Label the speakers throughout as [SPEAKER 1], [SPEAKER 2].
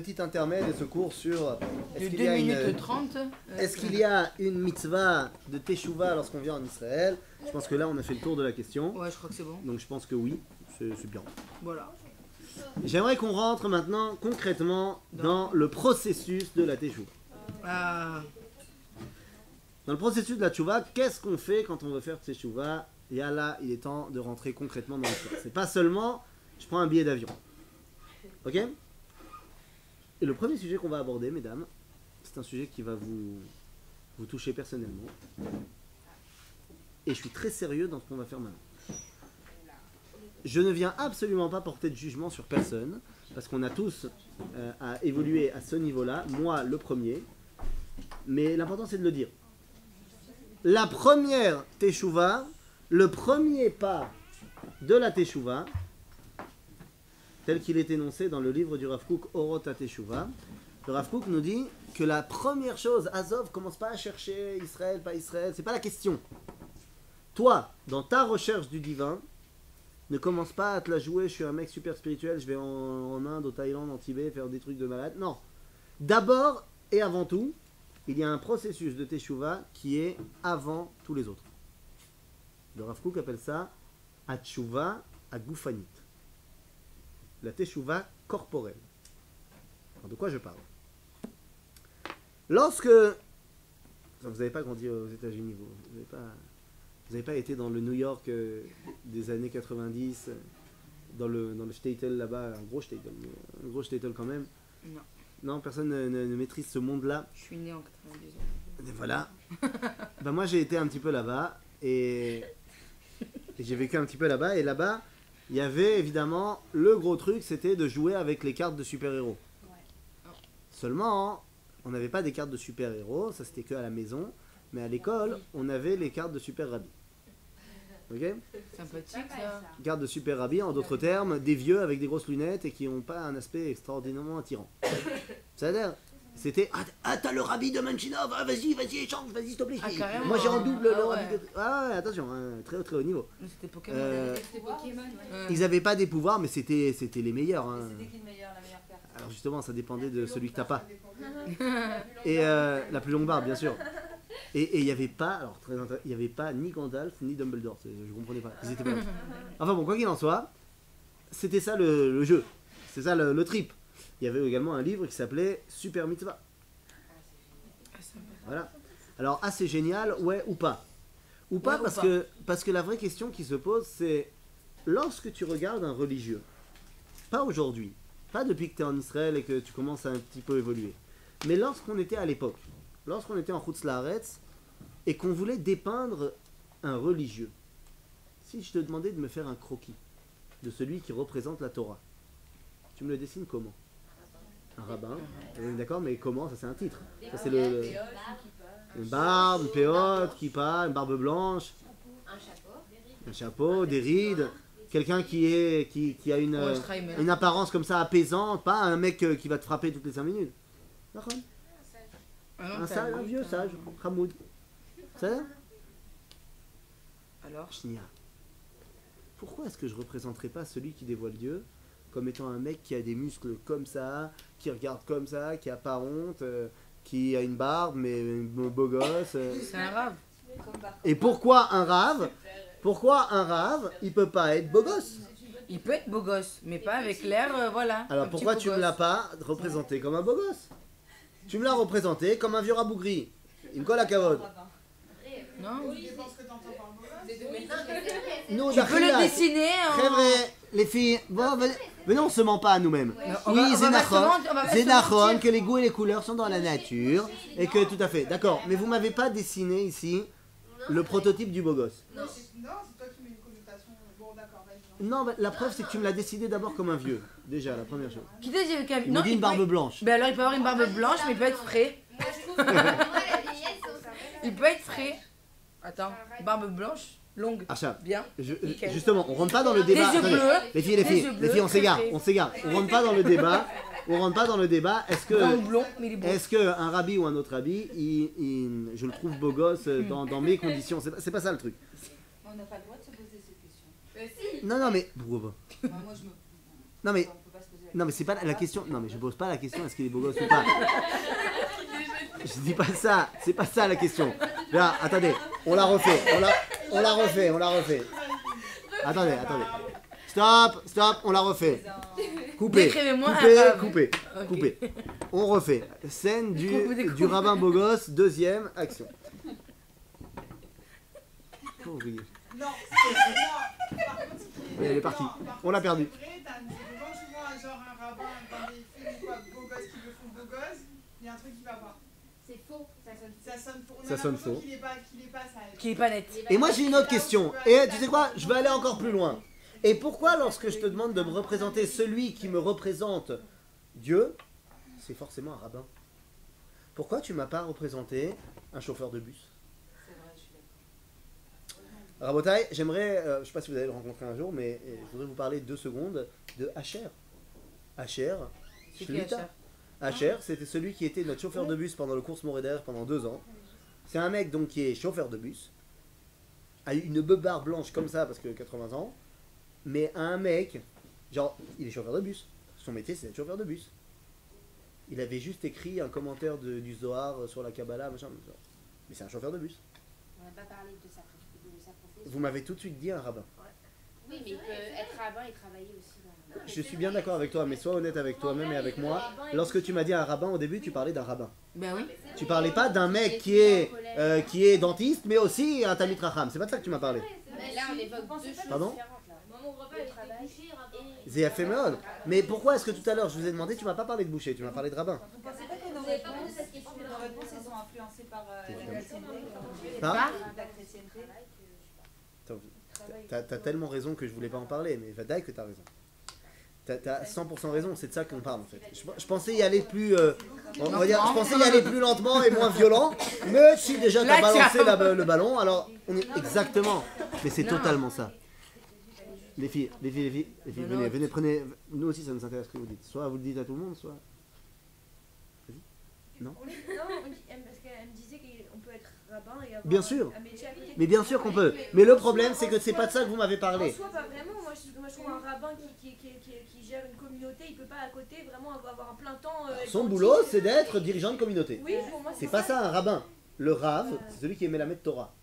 [SPEAKER 1] petit intermède et ce cours sur
[SPEAKER 2] De 2 minutes 30.
[SPEAKER 1] Est-ce qu'il y a une mitzvah de Teshuvah lorsqu'on vient en Israël? Je pense que là on a fait le tour de la question.
[SPEAKER 2] Ouais, je crois que c'est bon.
[SPEAKER 1] Donc je pense que oui, c'est bien.
[SPEAKER 2] Voilà.
[SPEAKER 1] J'aimerais qu'on rentre maintenant concrètement dans le processus de la Teshuvah.
[SPEAKER 2] Ah.
[SPEAKER 1] Dans le processus de la Teshuvah, qu'est-ce qu'on fait quand on veut faire Teshuvah? Et là, il est temps de rentrer concrètement dans l'histoire. C'est pas seulement je prends un billet d'avion. Ok? Et le premier sujet qu'on va aborder, mesdames, c'est un sujet qui va vous toucher personnellement. Et je suis très sérieux dans ce qu'on va faire maintenant. Je ne viens absolument pas porter de jugement sur personne, parce qu'on a tous à évoluer à ce niveau-là, moi le premier. Mais l'important c'est de le dire. La première Teshuvah, le premier pas de la Teshuvah, tel qu'il est énoncé dans le livre du Rav Kook, Orot HaTeshuvah, le Rav Kook nous dit que la première chose, Azov, commence pas à chercher Israël, pas Israël, c'est pas la question. Toi, dans ta recherche du divin, ne commence pas à te la jouer, je suis un mec super spirituel, je vais en Inde, au Thaïlande, en Tibet, faire des trucs de malade. Non. D'abord et avant tout, il y a un processus de Teshuvah qui est avant tous les autres. Le Rav Kook appelle ça Atshuvah Agufanit. La Teshuvah corporelle. Alors, de quoi je parle? Lorsque... Vous n'avez pas grandi aux États-Unis, vous n'avez pas été dans le New York des années 90, dans le shtetl là-bas, un gros shtetl quand même.
[SPEAKER 2] Non.
[SPEAKER 1] Non, personne ne maîtrise ce monde-là.
[SPEAKER 2] Je suis né en 90 ans.
[SPEAKER 1] Et voilà. Ben moi j'ai été un petit peu là-bas et j'ai vécu un petit peu là-bas. Et là-bas, il y avait évidemment le gros truc, c'était de jouer avec les cartes de super-héros. Ouais. Seulement, on n'avait pas des cartes de super-héros, ça c'était que à la maison. Mais à l'école, on avait les cartes de super-rabbi. Ok?
[SPEAKER 2] Sympathique ça.
[SPEAKER 1] Cartes de super-rabbi, en d'autres termes, des vieux avec des grosses lunettes et qui n'ont pas un aspect extraordinairement attirant. C'est-à-dire, c'était ah t'as le rabbi de Manchinov, ah, vas-y échange, vas-y s'il te plaît.
[SPEAKER 2] Ah,
[SPEAKER 1] moi j'ai en double le
[SPEAKER 2] ouais.
[SPEAKER 1] rabbi de... Ah ouais, attention, hein, très très haut niveau.
[SPEAKER 2] C'était Pokémon.
[SPEAKER 3] C'était Pokémon, ouais.
[SPEAKER 1] Ils n'avaient pas des pouvoirs, mais c'était les meilleurs. Hein.
[SPEAKER 3] C'était qui la meilleure carte?
[SPEAKER 1] Alors justement, ça dépendait de celui que t'as pas. Et la plus longue barbe, bien sûr. Et il n'y avait pas, alors très intéressant, il n'y avait pas ni Gandalf ni Dumbledore, je comprenais pas. Ils étaient pas là. Enfin bon, quoi qu'il en soit, c'était ça le jeu, c'est ça le trip. Il y avait également un livre qui s'appelait Super Mitzvah. Voilà. Alors assez génial, ouais ou pas? Ou pas,
[SPEAKER 2] ouais,
[SPEAKER 1] parce que la vraie question qui se pose, c'est lorsque tu regardes un religieux, pas aujourd'hui, pas depuis que tu es en Israël et que tu commences à un petit peu évoluer, mais lorsqu'on était à l'époque, lorsqu'on était en Chutz La'aretz et qu'on voulait dépeindre un religieux, si je te demandais de me faire un croquis de celui qui représente la Torah, tu me le dessines comment? Un rabbin, d'accord, mais comment? Ça c'est un titre. Ça c'est une barbe, une péote, kippa, une barbe blanche, un chapeau, des rides, quelqu'un qui a une apparence comme ça apaisante, pas un mec qui va te frapper toutes les 5 minutes. D'accord? Un sage, un vieux sage, Hamoud. C'est ça?
[SPEAKER 2] Alors
[SPEAKER 1] Shnia. Pourquoi est-ce que je ne représenterais pas celui qui dévoile Dieu comme étant un mec qui a des muscles comme ça, qui regarde comme ça, qui a pas honte, qui a une barbe mais un beau gosse
[SPEAKER 2] C'est un rave.
[SPEAKER 1] Et pourquoi un rave? Pourquoi un rave, il peut pas être beau gosse?
[SPEAKER 2] Il peut être beau gosse, mais pas avec l'air, voilà.
[SPEAKER 1] Alors pourquoi tu ne l'as pas représenté comme un beau gosse? Tu me l'as représenté comme un vieux rabougri. Il me colle à cavote.
[SPEAKER 2] Non.
[SPEAKER 1] Nous,
[SPEAKER 2] Tu peux le dessiner
[SPEAKER 1] Très vrai, les filles. Bon, venez, on se ment pas à nous-mêmes. Oui, c'est Nachon que les goûts et les couleurs sont dans la nature et que tout à fait. D'accord, mais vous m'avez pas dessiné ici le prototype du beau gosse.
[SPEAKER 4] Non, c'est toi qui mets une connotation. Bon, d'accord, vas-y.
[SPEAKER 1] Non, bah, la preuve c'est que tu me l'as décidé d'abord comme un vieux. Déjà, la première chose.
[SPEAKER 2] Qui t'a dit avec un...
[SPEAKER 1] Il me dit une barbe blanche.
[SPEAKER 2] Ben alors il peut avoir une barbe blanche, mais il peut être frais.
[SPEAKER 3] Moi, je trouve que moi, la vieillesse,
[SPEAKER 2] Il peut être frais. Attends, barbe blanche, longue.
[SPEAKER 1] Achat.
[SPEAKER 2] Bien. Nickel.
[SPEAKER 1] Justement, on rentre pas dans le débat.
[SPEAKER 2] Les yeux
[SPEAKER 1] Attendez,
[SPEAKER 2] bleus.
[SPEAKER 1] les filles,
[SPEAKER 2] bleus,
[SPEAKER 1] on s'égare,
[SPEAKER 2] très
[SPEAKER 1] on s'égare. On rentre pas dans le débat. Est-ce
[SPEAKER 2] Brun ou blond, mais il est beau.
[SPEAKER 1] est-ce qu'un rabbi ou un autre rabbi, je le trouve beau gosse dans mes conditions? C'est pas ça le truc.
[SPEAKER 3] On n'a pas le droit de se poser cette question. Si.
[SPEAKER 1] Non, mais.
[SPEAKER 3] Moi, je me...
[SPEAKER 1] Non, mais.
[SPEAKER 3] On peut pas se poser
[SPEAKER 1] Non, mais c'est pas la question. Non, mais je pose pas la question est-ce qu'il est beau gosse ou pas. Je dis pas ça. C'est pas ça la question. Là, attendez. On la refait. On la refait. Attendez. Stop. On la refait. Coupez.
[SPEAKER 2] Décrivez-moi un arabe.
[SPEAKER 1] Coupez. On refait. Scène
[SPEAKER 2] Coupez.
[SPEAKER 1] du rabbin beau gosse. Deuxième action. Oh, oui.
[SPEAKER 4] Non, non. Par contre,
[SPEAKER 1] Elle est partie. On l'a perdu.
[SPEAKER 4] C'est vrai, quand tu vois genre un rabbin dans des films ou quoi, beau gosse qui le font beau gosse, il y a un truc qui va pas.
[SPEAKER 3] C'est faux, ça sonne faux.
[SPEAKER 4] Ça sonne faux. On a
[SPEAKER 1] Ça sonne
[SPEAKER 4] l'impression
[SPEAKER 1] faux.
[SPEAKER 4] qu'il est pas ça.
[SPEAKER 2] Qui est pas net.
[SPEAKER 1] Et moi j'ai une autre question. Et tu sais quoi? Je vais aller encore plus loin. Et pourquoi lorsque je te demande de me représenter celui qui me représente Dieu, c'est forcément un rabbin? Pourquoi tu m'as pas représenté un chauffeur de bus?
[SPEAKER 3] C'est vrai, je suis d'accord.
[SPEAKER 1] Rabotai, j'aimerais, je sais pas si vous allez le rencontrer un jour, mais je voudrais vous parler 2 secondes de Asher. Asher,
[SPEAKER 2] C'est qui,
[SPEAKER 1] Shlita. Asher, c'était celui qui était notre chauffeur de bus pendant le course Moréder pendant 2 ans. C'est un mec donc qui est chauffeur de bus, a eu une beubare blanche comme ça parce que 80 ans, mais un mec, genre, il est chauffeur de bus. Son métier c'est d'être chauffeur de bus. Il avait juste écrit un commentaire du Zohar sur la Kabbalah, machin. Mais c'est un chauffeur de bus.
[SPEAKER 3] On n'a pas parlé de sa profession.
[SPEAKER 1] Vous m'avez tout de suite dit un rabbin.
[SPEAKER 3] Oui, mais il peut être rabbin et travailler aussi dans...
[SPEAKER 1] Je suis bien d'accord avec toi, mais sois honnête avec toi-même et avec moi. Lorsque tu m'as dit un rabbin au début, tu parlais d'un rabbin.
[SPEAKER 2] Ben oui.
[SPEAKER 1] Tu parlais pas d'un mec qui est dentiste, mais aussi un Talmid Racham. C'est pas de ça que tu m'as parlé.
[SPEAKER 3] Mais là, on évoque deux choses
[SPEAKER 1] Pardon
[SPEAKER 3] différentes. Là. Moi, mon repas, il était bouché, rabbin.
[SPEAKER 1] C'est éphémère. Mais pourquoi est-ce que tout à l'heure je vous ai demandé, tu m'as pas parlé de boucher, tu m'as parlé de rabbin?
[SPEAKER 4] Vous pensez pas que nos réponses, elles sont influencées par la chrétienté?
[SPEAKER 1] Hein?
[SPEAKER 4] La chrétienté.
[SPEAKER 1] Attends, t'as tellement raison que je voulais pas en parler, mais Vadaï que t'as raison. T'as 100% raison, c'est de ça qu'on parle en fait. Je pensais y aller plus, on va dire, je pensais y aller plus lentement et moins violent, mais si déjà t'as balancé le ballon, alors on est exactement. Mais c'est totalement ça. Les filles, venez, prenez. Nous aussi, ça nous intéresse ce que vous dites. Soit vous le dites à tout le monde, soit. Non,
[SPEAKER 5] parce qu'elle me disait qu'on peut être rabbin et avoir
[SPEAKER 1] bien sûr.
[SPEAKER 5] un métier à côté.
[SPEAKER 1] Mais bien sûr qu'on peut. Mais le problème, c'est que c'est pas de ça que vous m'avez parlé.
[SPEAKER 5] En soi, pas vraiment. Moi, je trouve un rabbin qui gère une communauté, il peut pas à côté vraiment avoir un plein temps.
[SPEAKER 1] Son boulot, c'est d'être dirigeant de communauté.
[SPEAKER 5] Oui, pour moi,
[SPEAKER 1] C'est pas ça un rabbin. Le Rav, c'est celui qui est Melamed Torah.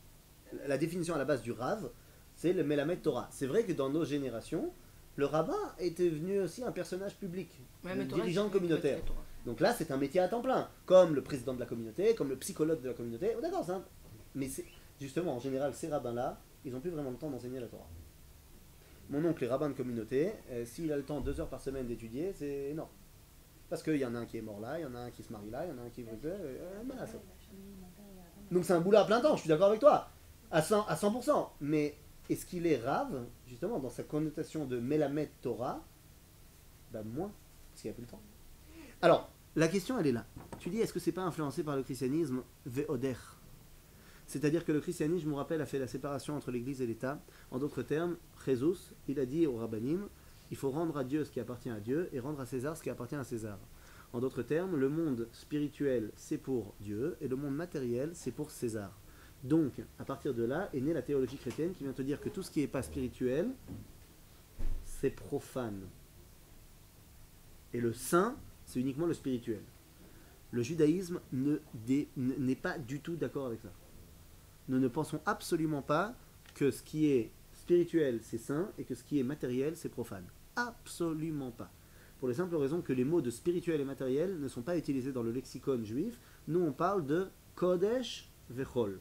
[SPEAKER 1] La définition à la base du Rav, c'est le Melamed Torah. C'est vrai que dans nos générations, le rabbin est devenu aussi un personnage public, un dirigeant communautaire. Donc là, c'est un métier à temps plein, comme le président de la communauté, comme le psychologue de la communauté. Oh, d'accord, ça. Mais justement, en général, ces rabbins-là, ils n'ont plus vraiment le temps d'enseigner la Torah. Mon oncle est rabbin de communauté. S'il a le temps 2 heures par semaine d'étudier, c'est énorme. Parce qu'il y en a un qui est mort là, il y en a un qui se marie là, il y en a un qui est... Donc c'est un boulot à plein temps, je suis d'accord avec toi, à 100%. Mais est-ce qu'il est rave, justement, dans sa connotation de Melamed Torah? Ben moins, parce qu'il n'y a plus le temps. Alors, la question, elle est là. Tu dis, est-ce que c'est pas influencé par le christianisme ve'oder? C'est-à-dire que le christianisme, je me rappelle, a fait la séparation entre l'Église et l'État. En d'autres termes, Jésus, il a dit au rabbanim, il faut rendre à Dieu ce qui appartient à Dieu et rendre à César ce qui appartient à César. En d'autres termes, le monde spirituel, c'est pour Dieu et le monde matériel, c'est pour César. Donc, à partir de là, est née la théologie chrétienne qui vient te dire que tout ce qui n'est pas spirituel, c'est profane. Et le saint, c'est uniquement le spirituel. Le judaïsme n'est pas du tout d'accord avec ça. Nous ne pensons absolument pas que ce qui est spirituel, c'est saint, et que ce qui est matériel, c'est profane. Absolument pas. Pour la simple raison que les mots de spirituel et matériel ne sont pas utilisés dans le lexicon juif. Nous, on parle de kodesh vechol,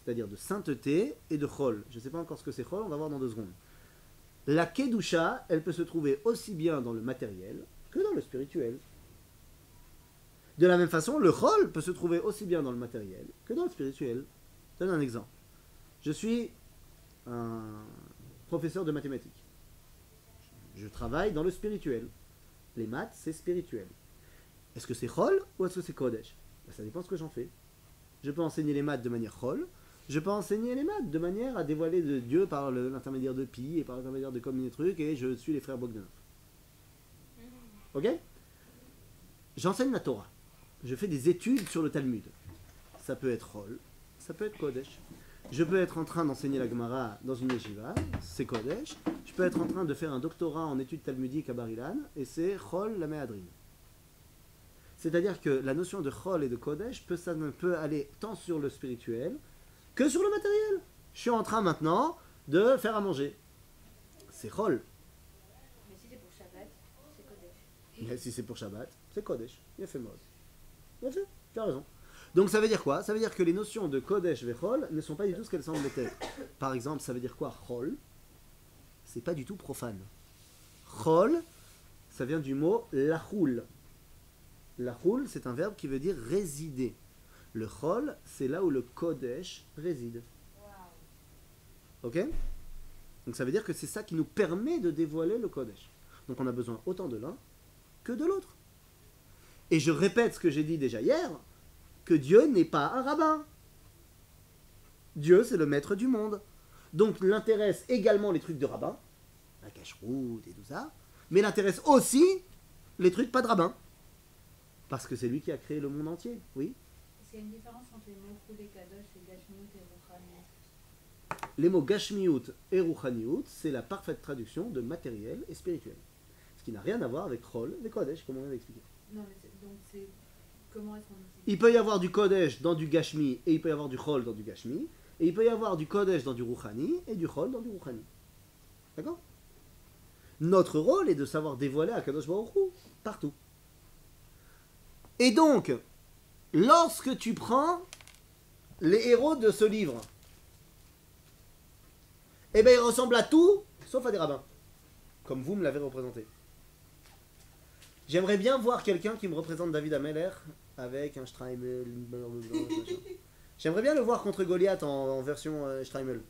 [SPEAKER 1] c'est-à-dire de sainteté et de chol. Je ne sais pas encore ce que c'est chol, on va voir dans 2 secondes. La kedusha, elle peut se trouver aussi bien dans le matériel que dans le spirituel. De la même façon, le chol peut se trouver aussi bien dans le matériel que dans le spirituel. Je donne un exemple. Je suis un professeur de mathématiques. Je travaille dans le spirituel. Les maths, c'est spirituel. Est-ce que c'est chol ou est-ce que c'est kodesh? Ça dépend de ce que j'en fais. Je peux enseigner les maths de manière chol. Je peux enseigner les maths de manière à dévoiler de Dieu par l'intermédiaire de Pi et par l'intermédiaire de comme des trucs, et je suis les frères Bogdanov. Ok? J'enseigne la Torah. Je fais des études sur le Talmud. Ça peut être chol, ça peut être Kodesh. Je peux être en train d'enseigner la Gemara dans une yeshiva, c'est Kodesh. Je peux être en train de faire un doctorat en études talmudiques à Bar Ilan, et c'est Chol la Mehadrin. C'est-à-dire que la notion de Chol et de Kodesh peut aller tant sur le spirituel que sur le matériel. Je suis en train maintenant de faire à manger. C'est Chol.
[SPEAKER 5] Mais si c'est pour Shabbat, c'est Kodesh.
[SPEAKER 1] Mais si c'est pour Shabbat, c'est Kodesh. Il a fait mode. Bien fait, tu as raison. Donc ça veut dire quoi? Ça veut dire que les notions de Kodesh et Chol ne sont pas du tout ce qu'elles semblent être. Par exemple, ça veut dire quoi? Chol, c'est pas du tout profane. Chol, ça vient du mot lachoul. Lachoul, c'est un verbe qui veut dire résider. Le Chol, c'est là où le Kodesh réside. Ok? Donc ça veut dire que c'est ça qui nous permet de dévoiler le Kodesh. Donc on a besoin autant de l'un que de l'autre. Et je répète ce que j'ai dit déjà hier, que Dieu n'est pas un rabbin. Dieu, c'est le maître du monde. Donc l'intéresse également les trucs de rabbin, la cache-route et tout ça, mais l'intéresse aussi les trucs pas de rabbin. Parce que c'est lui qui a créé le monde entier, oui.
[SPEAKER 6] C'est une différence entre les mots Chul et Kadosh et Gashmiut et Ruchaniut.
[SPEAKER 1] Les mots Gashmiut et Ruchaniut, c'est la parfaite traduction de matériel et spirituel. Ce qui n'a rien à voir avec Chol et Kodesh, comme on vient d'expliquer.
[SPEAKER 6] Non, mais donc c'est. Comment est-ce qu'on utilise?
[SPEAKER 1] Il peut y avoir du Kodesh dans du Gashmi et il peut y avoir du Chol dans du Gashmi. Et il peut y avoir du Kodesh dans du Ruchani et du Chol dans du Ruchani. D'accord? Notre rôle est de savoir dévoiler à Kadosh Baruch Hu partout. Et donc, lorsque tu prends les héros de ce livre, eh bien ils ressemblent à tout, sauf à des rabbins. Comme vous me l'avez représenté. J'aimerais bien voir quelqu'un qui me représente David Ameller avec un Streimel. J'aimerais bien le voir contre Goliath en version Streimel.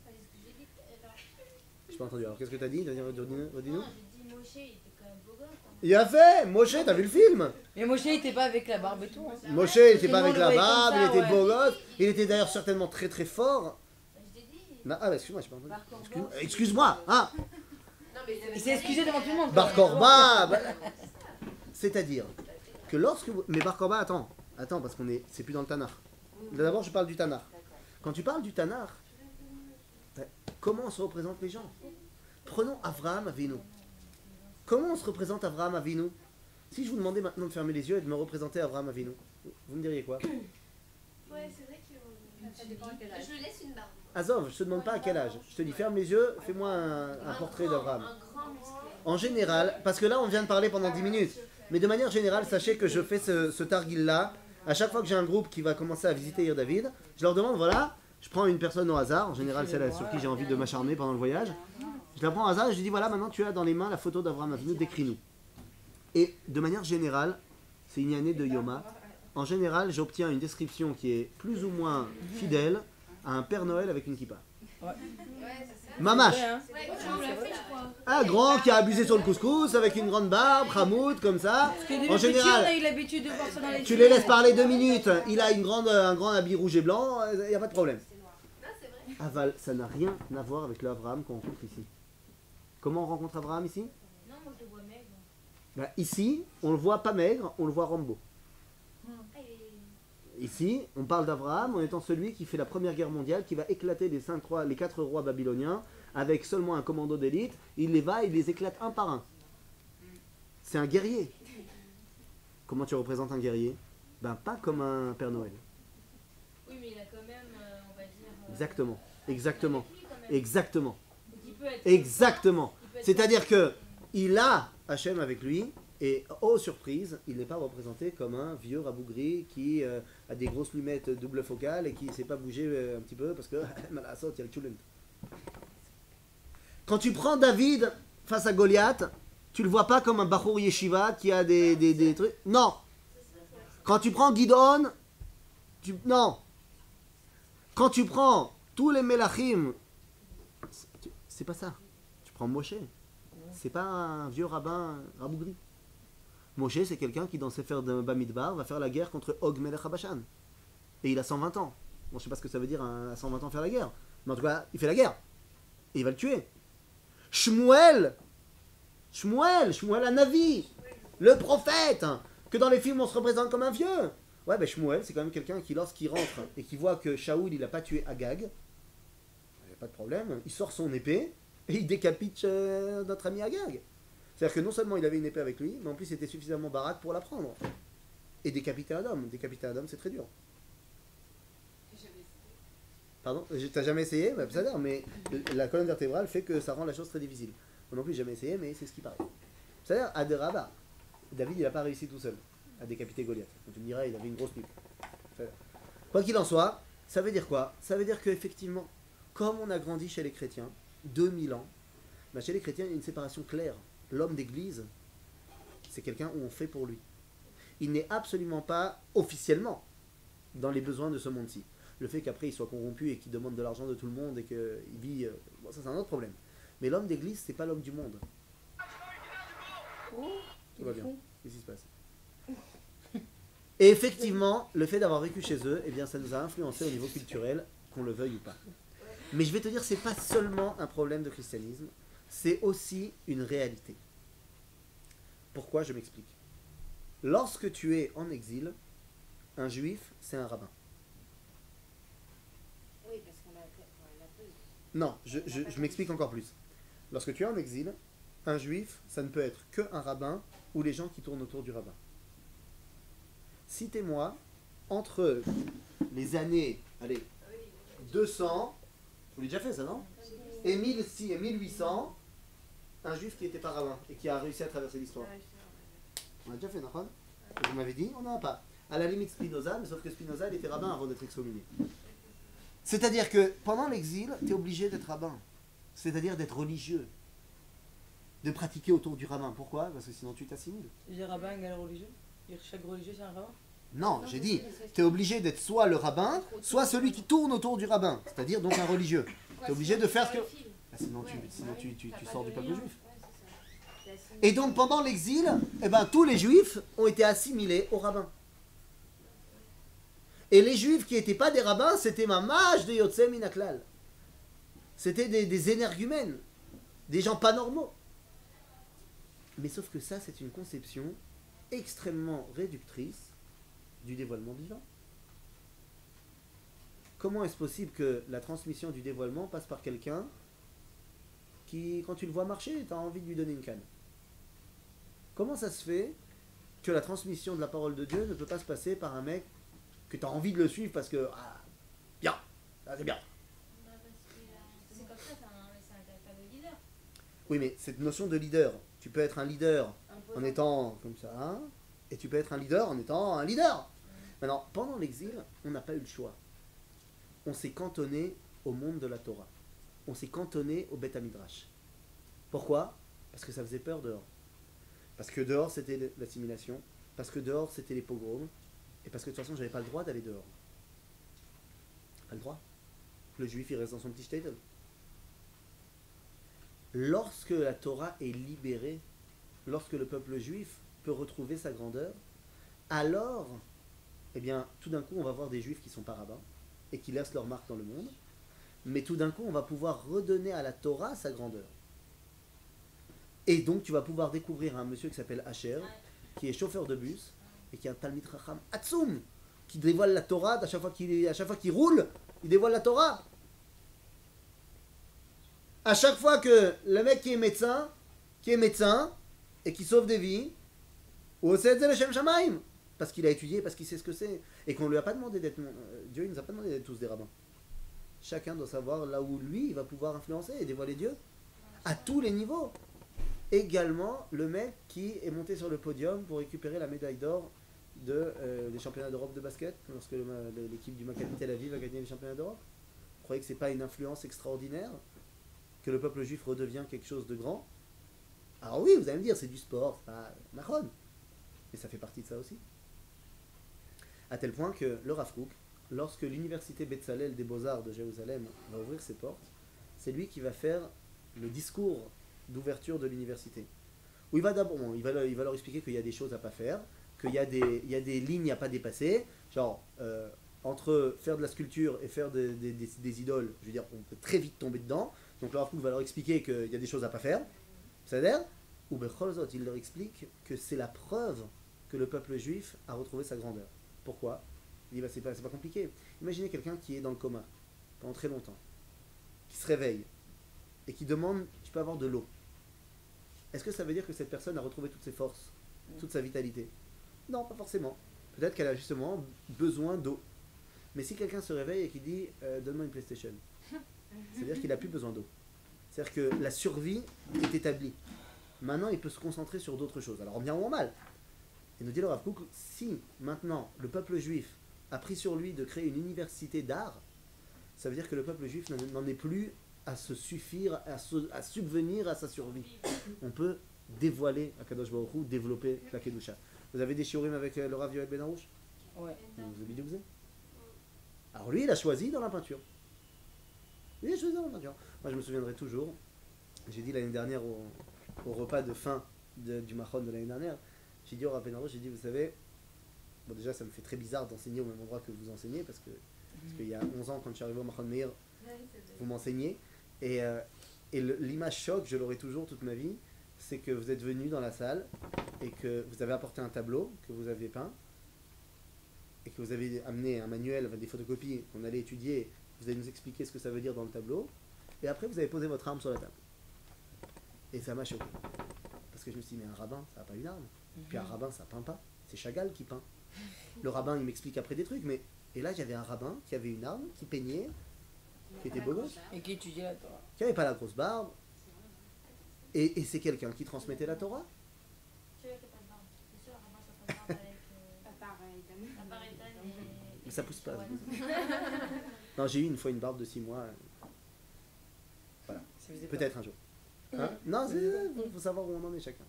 [SPEAKER 1] Je pas entendu. Alors qu'est-ce que t'as dit? Redis-nous.
[SPEAKER 3] Non, j'ai dit Moshe, il était quand même beau gosse. Hein.
[SPEAKER 1] Il a fait Moshe, t'as vu le film?
[SPEAKER 2] Mais Moshe, il était pas avec la barbe et tout. Hein.
[SPEAKER 1] Moshe, il était
[SPEAKER 2] Sinon,
[SPEAKER 1] pas avec
[SPEAKER 2] on le
[SPEAKER 1] la
[SPEAKER 2] voyait
[SPEAKER 1] barbe,
[SPEAKER 2] comme ça,
[SPEAKER 1] il était
[SPEAKER 2] ouais.
[SPEAKER 1] beau gosse. Il était d'ailleurs certainement très très fort.
[SPEAKER 3] Bah, je t'ai dit.
[SPEAKER 1] Ah, excuse-moi, j'ai pas entendu.
[SPEAKER 6] Bar Korba,
[SPEAKER 1] Excuse-moi, ah,
[SPEAKER 3] Non, mais
[SPEAKER 2] Il s'est excusé devant tout le monde.
[SPEAKER 1] Bar Korba. C'est-à-dire que lorsque vous... Mais Bar Korba, attends, parce qu'on est... C'est plus dans le Tanakh. D'abord, je parle du Tanakh. Quand tu parles du Tanakh, comment on se représente les gens? Prenons Avraham Avinu. Comment on se représente Avraham Avinu? Si je vous demandais maintenant de fermer les yeux et de me représenter Avraham Avinu, vous me diriez quoi?
[SPEAKER 5] Ouais, c'est vrai que.
[SPEAKER 6] Ça dépend à quel âge.
[SPEAKER 3] Je lui laisse une barbe.
[SPEAKER 1] Azov, je te demande pas à quel âge. Je te dis ferme les yeux, fais-moi un portrait d'Avraham.
[SPEAKER 3] Un grand musclé.
[SPEAKER 1] En général, parce que là on vient de parler pendant 10 minutes, mais de manière générale, sachez que je fais ce targuil-là. À chaque fois que j'ai un groupe qui va commencer à visiter Ir David, je leur demande, voilà, je prends une personne au hasard, en général celle sur qui j'ai envie de m'acharner pendant le voyage. Je la prends au hasard et je lui dis, voilà, maintenant tu as dans les mains la photo d'Avraham Avinu, décris-nous. Et de manière générale, c'est une année de Yoma. En général, j'obtiens une description qui est plus ou moins fidèle à un Père Noël avec une kippa.
[SPEAKER 3] Ouais, c'est ça.
[SPEAKER 1] Mamache,
[SPEAKER 2] hein.
[SPEAKER 5] Ouais, on l'a fait, je crois.
[SPEAKER 1] un grand qui a abusé sur le couscous avec une grande barbe, Hamoud, comme ça. En
[SPEAKER 2] En général,
[SPEAKER 1] général,
[SPEAKER 2] on a eu l'habitude de voir ça dans les
[SPEAKER 1] tu les laisses parler 2 minutes, il a un grand habit rouge et blanc, il n'y a pas de problème.
[SPEAKER 3] Non, c'est vrai.
[SPEAKER 1] Aval, ça n'a rien à voir avec le Abraham qu'on rencontre ici. Comment on rencontre Abraham ici?
[SPEAKER 3] Non, moi je le vois maigre.
[SPEAKER 1] Bah, ici, on le voit pas maigre, on le voit Rambo.
[SPEAKER 3] Ah, il est-
[SPEAKER 1] Ici, on parle d'Abraham en étant celui qui fait la première guerre mondiale, qui va éclater les 4 rois babyloniens avec seulement un commando d'élite. Il les éclate un par un. C'est un guerrier. Comment tu représentes un guerrier? Ben pas comme un Père Noël.
[SPEAKER 3] Oui, mais il a quand même, on va dire.
[SPEAKER 1] Exactement, exactement,
[SPEAKER 3] Lui, quand même.
[SPEAKER 1] exactement,
[SPEAKER 3] Donc, il peut être.
[SPEAKER 1] exactement.
[SPEAKER 3] il peut être-
[SPEAKER 1] C'est-à-dire que il a Hachem avec lui. Et oh surprise, il n'est pas représenté comme un vieux rabougri qui a des grosses lunettes double focale et qui ne sait pas bouger un petit peu parce que Malassot, il y a le tchoulent. Quand tu prends David face à Goliath, tu le vois pas comme un Bachour Yeshiva qui a des trucs. Non. Quand tu prends Gidon, non. Quand tu prends tous les Melachim, c'est pas ça. Tu prends Moshe. C'est pas un vieux rabougri. Moshe, c'est quelqu'un qui, dans ses fers de Bamidbar, va faire la guerre contre Og Melech Habashan. Et il a 120 ans. Bon, je sais pas ce que ça veut dire à 120 ans faire la guerre. Mais en tout cas, il fait la guerre. Et il va le tuer. Shmuel Hanavi, le prophète, que dans les films on se représente comme un vieux. Ouais, ben Shmuel, c'est quand même quelqu'un qui, lorsqu'il rentre et qui voit que Shaoul, il n'a pas tué Agag, il n'y a pas de problème, il sort son épée et il décapite notre ami Agag. C'est-à-dire que non seulement il avait une épée avec lui, mais en plus il était suffisamment baraque pour la prendre. Et décapiter un homme. Décapiter un homme, c'est très dur. Pardon? T'as jamais essayé? Bah, ça a l'air, mais la colonne vertébrale fait que ça rend la chose très difficile. Moi non plus, j'ai jamais essayé, mais c'est ce qui paraît. Ça a l'air, à Deraba, David, il n'a pas réussi tout seul à décapiter Goliath. Donc, tu me diras, il avait une grosse nuque. Quoi qu'il en soit, ça veut dire quoi? Ça veut dire qu'effectivement, comme on a grandi chez les chrétiens, 2000 ans, bah chez les chrétiens, il y a une séparation claire. L'homme d'église, c'est quelqu'un où on fait pour lui. Il n'est absolument pas officiellement dans les besoins de ce monde-ci. Le fait qu'après il soit corrompu et qu'il demande de l'argent de tout le monde et qu'il vit... bon, ça c'est un autre problème. Mais l'homme d'église, c'est pas l'homme du monde. Tout va bien. Qu'est-ce qui se passe? Et effectivement, le fait d'avoir vécu chez eux, eh bien, ça nous a influencé au niveau culturel, qu'on le veuille ou pas. Mais je vais te dire, c'est pas seulement un problème de christianisme, c'est aussi une réalité. Pourquoi? Je m'explique. Lorsque tu es en exil, un juif, c'est un rabbin.
[SPEAKER 6] Oui, parce qu'on l'a peu.
[SPEAKER 1] Non, je m'explique encore plus. Lorsque tu es en exil, un juif, ça ne peut être qu'un rabbin ou les gens qui tournent autour du rabbin. Citez-moi, entre les années, allez, 200, vous l'avez déjà fait ça, non? Et 1800, un juif qui n'était pas rabbin et qui a réussi à traverser l'histoire. On a déjà fait, non? Vous m'avez dit, on n'en a pas. À la limite Spinoza, mais sauf que Spinoza, il était rabbin avant d'être excommunié. C'est-à-dire que pendant l'exil, tu es obligé d'être rabbin. C'est-à-dire d'être religieux. De pratiquer autour du rabbin. Pourquoi? Parce que sinon tu t'assimiles.
[SPEAKER 2] J'ai rabbin égale religieux? Chaque religieux c'est un rabbin?
[SPEAKER 1] Non, j'ai dit, tu es obligé d'être soit le rabbin, soit celui qui tourne autour du rabbin. C'est-à-dire donc un religieux. Tu es obligé de faire ce que... Ah, sinon tu sors du peuple juif. Et donc pendant l'exil, eh ben, tous les juifs ont été assimilés aux rabbins. Et les juifs qui n'étaient pas des rabbins, c'était mamash de Yotzei Minaklal. C'était des énergumènes, des gens pas normaux. Mais sauf que ça, c'est une conception extrêmement réductrice du dévoilement divin. Comment est-ce possible que la transmission du dévoilement passe par quelqu'un qui, quand tu le vois marcher, tu as envie de lui donner une canne? Comment ça se fait que la transmission de la parole de Dieu ne peut pas se passer par un mec que tu as envie de le suivre parce que, ah, bien, ça c'est bien.
[SPEAKER 3] Bah, parce que c'est comme ça, c'est un caractère de leader.
[SPEAKER 1] Oui, mais cette notion de leader, tu peux être un leader en étant comme ça, hein, et tu peux être un leader en étant un leader. Maintenant, pendant l'exil, on n'a pas eu le choix. On s'est cantonné au monde de la Torah. On s'est cantonné au Beth Midrash. Pourquoi? Parce que ça faisait peur dehors. Parce que dehors, c'était l'assimilation. Parce que dehors, c'était les pogroms. Et parce que de toute façon, j'avais pas le droit d'aller dehors. Pas le droit. Le juif, il reste dans son petit shtetl. Lorsque la Torah est libérée, lorsque le peuple juif peut retrouver sa grandeur, alors, eh bien, tout d'un coup, on va voir des juifs qui sont pas rabbins et qui laissent leur marque dans le monde. Mais tout d'un coup, on va pouvoir redonner à la Torah sa grandeur. Et donc, tu vas pouvoir découvrir un monsieur qui s'appelle Asher, qui est chauffeur de bus, et qui est un Talmid Chacham Atsum, qui dévoile la Torah, à chaque fois qu'il roule, il dévoile la Torah. À chaque fois que le mec qui est médecin, et qui sauve des vies, ou le Shem Shamaim, parce qu'il a étudié, parce qu'il sait ce que c'est, et qu'on lui a pas demandé d'être... Dieu il nous a pas demandé d'être tous des rabbins. Chacun doit savoir là où lui, il va pouvoir influencer et dévoiler Dieu, à tous les niveaux. Également, le mec qui est monté sur le podium pour récupérer la médaille d'or des championnats d'Europe de basket, lorsque l'équipe du Maccabi Tel Aviv a gagné les championnats d'Europe. Vous croyez que c'est pas une influence extraordinaire? Que le peuple juif redevient quelque chose de grand? Alors oui, vous allez me dire, c'est du sport, c'est pas marron. Mais ça fait partie de ça aussi. À tel point que le Rav Kook, lorsque l'université Betzalel des Beaux-Arts de Jérusalem va ouvrir ses portes, c'est lui qui va faire le discours d'ouverture de l'université. Où il va d'abord, il va leur expliquer qu'il y a des choses à pas faire, qu'il y a des lignes à pas dépasser, genre entre faire de la sculpture et faire des idoles, je veux dire, on peut très vite tomber dedans. Donc le Rav Kook va leur expliquer qu'il y a des choses à pas faire. C'est-à-dire, ou Becholzot, il leur explique que c'est la preuve que le peuple juif a retrouvé sa grandeur. Pourquoi? Il dit, bah, c'est pas compliqué. Imaginez quelqu'un qui est dans le coma pendant très longtemps, qui se réveille et qui demande, tu peux avoir de l'eau. Est-ce que ça veut dire que cette personne a retrouvé toutes ses forces, toute sa vitalité? Non, pas forcément. Peut-être qu'elle a justement besoin d'eau. Mais si quelqu'un se réveille et qui dit donne-moi une PlayStation, c'est-à-dire qu'il n'a plus besoin d'eau. C'est-à-dire que la survie est établie. Maintenant, il peut se concentrer sur d'autres choses. Alors, en bien ou en mal. Et nous dit le Rav Kook, si maintenant le peuple juif a pris sur lui de créer une université d'art, ça veut dire que le peuple juif n'en est plus à se suffire, à subvenir à sa survie. On peut dévoiler à Kadosh Baruch Hu, développer la Kedusha. Vous avez des shiurim avec le Rav Yoel Ben Arouche?
[SPEAKER 2] Ouais.
[SPEAKER 1] Vous avez dit vous êtes? Alors lui, il a choisi dans la peinture. Lui, il a choisi dans la peinture. Moi, je me souviendrai toujours, j'ai dit l'année dernière au repas de fin du Machon de l'année dernière, j'ai dit au Rav Ben Arouche, j'ai dit, vous savez, bon déjà ça me fait très bizarre d'enseigner au même endroit que vous enseignez, parce qu'il y a 11 ans, quand je suis arrivé au Machon Meir, vous m'enseignez, et l'image choc, je l'aurai toujours toute ma vie, c'est que vous êtes venu dans la salle, et que vous avez apporté un tableau que vous avez peint, et que vous avez amené un manuel avec des photocopies qu'on allait étudier, vous allez nous expliquer ce que ça veut dire dans le tableau, et après vous avez posé votre arme sur la table. Et ça m'a choqué. Parce que je me suis dit, mais un rabbin, ça n'a pas une arme. Puis un rabbin, ça peint pas. C'est Chagall qui peint. Le rabbin, il m'explique après des trucs, mais... Et là, j'avais un rabbin qui avait une arme, qui peignait, qui était beau gosse,
[SPEAKER 2] Et qui étudiait la Torah.
[SPEAKER 1] qui n'avait pas la grosse barbe. Et c'est quelqu'un qui transmettait la Torah.
[SPEAKER 3] Je sais qu'il n'y a pas de barbe. C'est sûr, avant ça peut barbe avec. À part Ethan et.
[SPEAKER 1] Mais ça pousse pas.
[SPEAKER 3] Ouais.
[SPEAKER 1] Non, j'ai eu une fois une barbe de 6 mois. Voilà.
[SPEAKER 2] Ça faisait
[SPEAKER 1] Peut-être un jour. Hein? Non, il faut savoir où on en est chacun.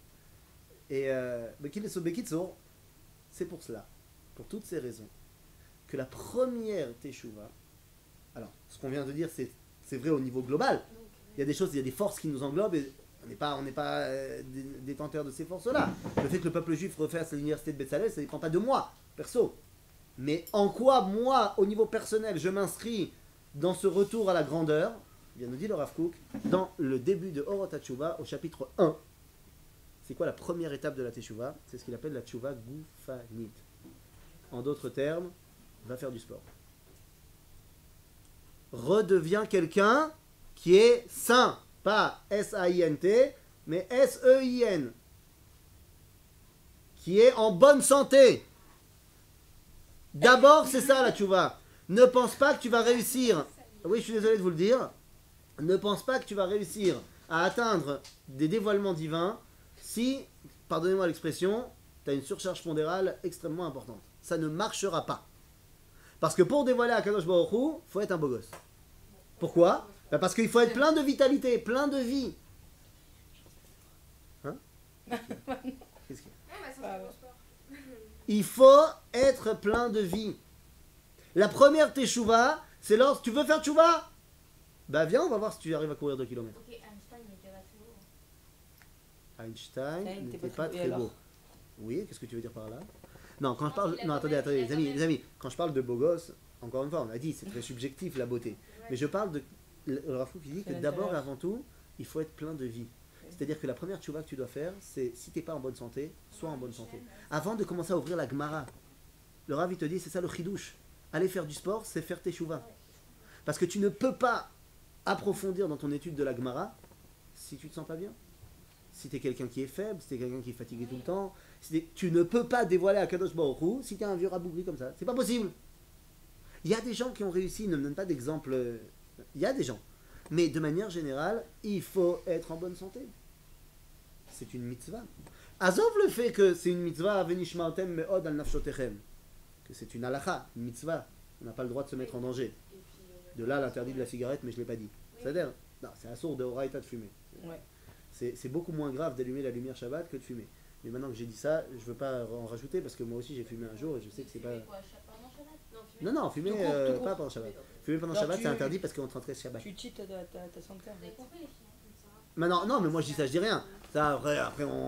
[SPEAKER 1] Et Bekitsour, c'est pour cela, pour toutes ces raisons, que la première Teshuvah, alors ce qu'on vient de dire, c'est vrai au niveau global. Il y a des choses, il y a des forces qui nous englobent et on n'est pas détenteurs de ces forces-là. Le fait que le peuple juif refasse l'université de Betzalel, ça ne dépend pas de moi, perso. Mais en quoi, moi, au niveau personnel, je m'inscris dans ce retour à la grandeur, bien nous dit le Rav Kook, dans le début de Orot HaTshuva, au chapitre 1. C'est quoi la première étape de la Teshuvah? C'est ce qu'il appelle la Teshuvah Gufanit. En d'autres termes, va faire du sport. Redeviens quelqu'un qui est sain. Pas S-A-I-N-T, mais S-E-I-N. Qui est en bonne santé. D'abord, c'est ça la Teshuvah. Ne pense pas que tu vas réussir. Oui, je suis désolé de vous le dire. Ne pense pas que tu vas réussir à atteindre des dévoilements divins si, pardonnez-moi l'expression, tu as une surcharge pondérale extrêmement importante. Ça ne marchera pas. Parce que pour dévoiler à Kadosh Baruch Hu, il faut être un beau gosse. Pourquoi? Parce qu'il faut être plein de vitalité, plein de vie. Hein? Qu'est-ce qu'il y a? Il faut être plein de vie. La première Teshuvah, c'est lorsque tu veux faire Teshuvah, bah viens, on va voir si tu arrives à courir 2 km.
[SPEAKER 3] Ok, Einstein n'était pas très haut.
[SPEAKER 1] Einstein
[SPEAKER 2] n'était
[SPEAKER 1] n'était
[SPEAKER 2] pas
[SPEAKER 1] pas
[SPEAKER 2] très
[SPEAKER 1] très
[SPEAKER 2] beau,
[SPEAKER 1] beau.
[SPEAKER 2] alors.
[SPEAKER 1] Oui, qu'est-ce que tu veux dire par là? Non, quand je parle... Non, attendez, les amis. Quand je parle de beau gosse, encore une fois, on a dit, c'est très subjectif la beauté. Mais je parle de... Le Rav Kook, il dit que d'abord et avant tout, il faut être plein de vie. C'est-à-dire que la première tchouva que tu dois faire, c'est si t'es pas en bonne santé, sois en bonne santé. Avant de commencer à ouvrir la Gemara, le Rav il te dit, c'est ça le chidouche. Aller faire du sport, c'est faire tes tchouva. Parce que tu ne peux pas approfondir dans ton étude de la Gemara si tu te sens pas bien. Si tu es quelqu'un qui est faible, si tu es quelqu'un qui est fatigué tout le temps, tu ne peux pas dévoiler à Kadosh Baruch Hu si tu es un vieux rabougri comme ça. C'est pas possible. Il y a des gens qui ont réussi, ne me donne pas d'exemple. Il y a des gens. Mais de manière générale, il faut être en bonne santé. C'est une mitzvah. Azov le fait que c'est une mitzvah, venishmaotem me'od al nafshotechem. Que c'est une halakha, une mitzvah. On n'a pas le droit de se mettre en danger. De là l'interdit de la cigarette, mais je ne l'ai pas dit. C'est-à-dire, non, c'est assourd de Horaïta de fumer.
[SPEAKER 2] Ouais.
[SPEAKER 1] C'est beaucoup moins grave d'allumer la lumière Shabbat que de fumer. Mais maintenant que j'ai dit ça, je ne veux pas en rajouter parce que moi aussi j'ai fumé un jour et je sais que c'est pas.
[SPEAKER 3] Quoi, pendant Shabbat?
[SPEAKER 1] Non, fumer
[SPEAKER 2] Tout court.
[SPEAKER 1] pas pendant Shabbat. Fumer pendant
[SPEAKER 2] Alors,
[SPEAKER 1] Shabbat c'est interdit parce qu'on transgresse Shabbat.
[SPEAKER 2] Tu cheats ta santé.
[SPEAKER 3] Vous avez compris les filles?
[SPEAKER 1] Maintenant, non, mais moi je dis ça, je dis rien. Ça, après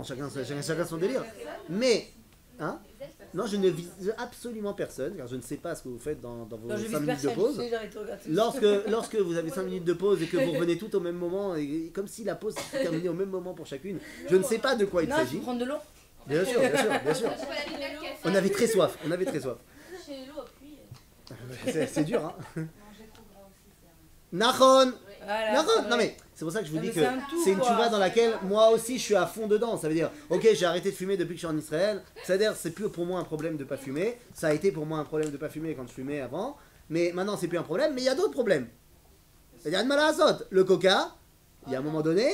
[SPEAKER 1] chacun son délire. Mais, hein? Non, je ne vise absolument personne car je ne sais pas ce que vous faites dans vos
[SPEAKER 2] Non, je
[SPEAKER 1] 5
[SPEAKER 2] vise
[SPEAKER 1] minutes de
[SPEAKER 2] personne,
[SPEAKER 1] pause.
[SPEAKER 2] tu sais, j'arrête de regarder.
[SPEAKER 1] Lorsque vous avez 5 minutes de pause et que vous revenez tout au même moment, et comme si la pause s'était terminée au même moment pour chacune, je ne sais pas de quoi il
[SPEAKER 2] Non, il
[SPEAKER 1] s'agit.
[SPEAKER 2] faut prendre de l'eau.
[SPEAKER 1] Bien sûr. On avait très soif. C'est dur, hein.
[SPEAKER 6] Manger trop gras aussi, c'est un...
[SPEAKER 1] Nahon.
[SPEAKER 2] Voilà,
[SPEAKER 1] Nahon.
[SPEAKER 2] c'est
[SPEAKER 1] Non
[SPEAKER 2] vrai.
[SPEAKER 1] mais c'est pour ça que je vous
[SPEAKER 2] Non,
[SPEAKER 1] dis
[SPEAKER 2] mais
[SPEAKER 1] que
[SPEAKER 2] c'est un tout,
[SPEAKER 1] c'est une
[SPEAKER 2] quoi.
[SPEAKER 1] tchouva dans laquelle moi aussi je suis à fond dedans. Ça veut dire, ok, j'ai arrêté de fumer depuis que je suis en Israël. C'est-à-dire, c'est plus pour moi un problème de pas fumer. Ça a été pour moi un problème de pas fumer quand je fumais avant. Mais maintenant, c'est plus un problème. Mais il y a d'autres problèmes. C'est-à-dire, le coca, il y a un moment donné,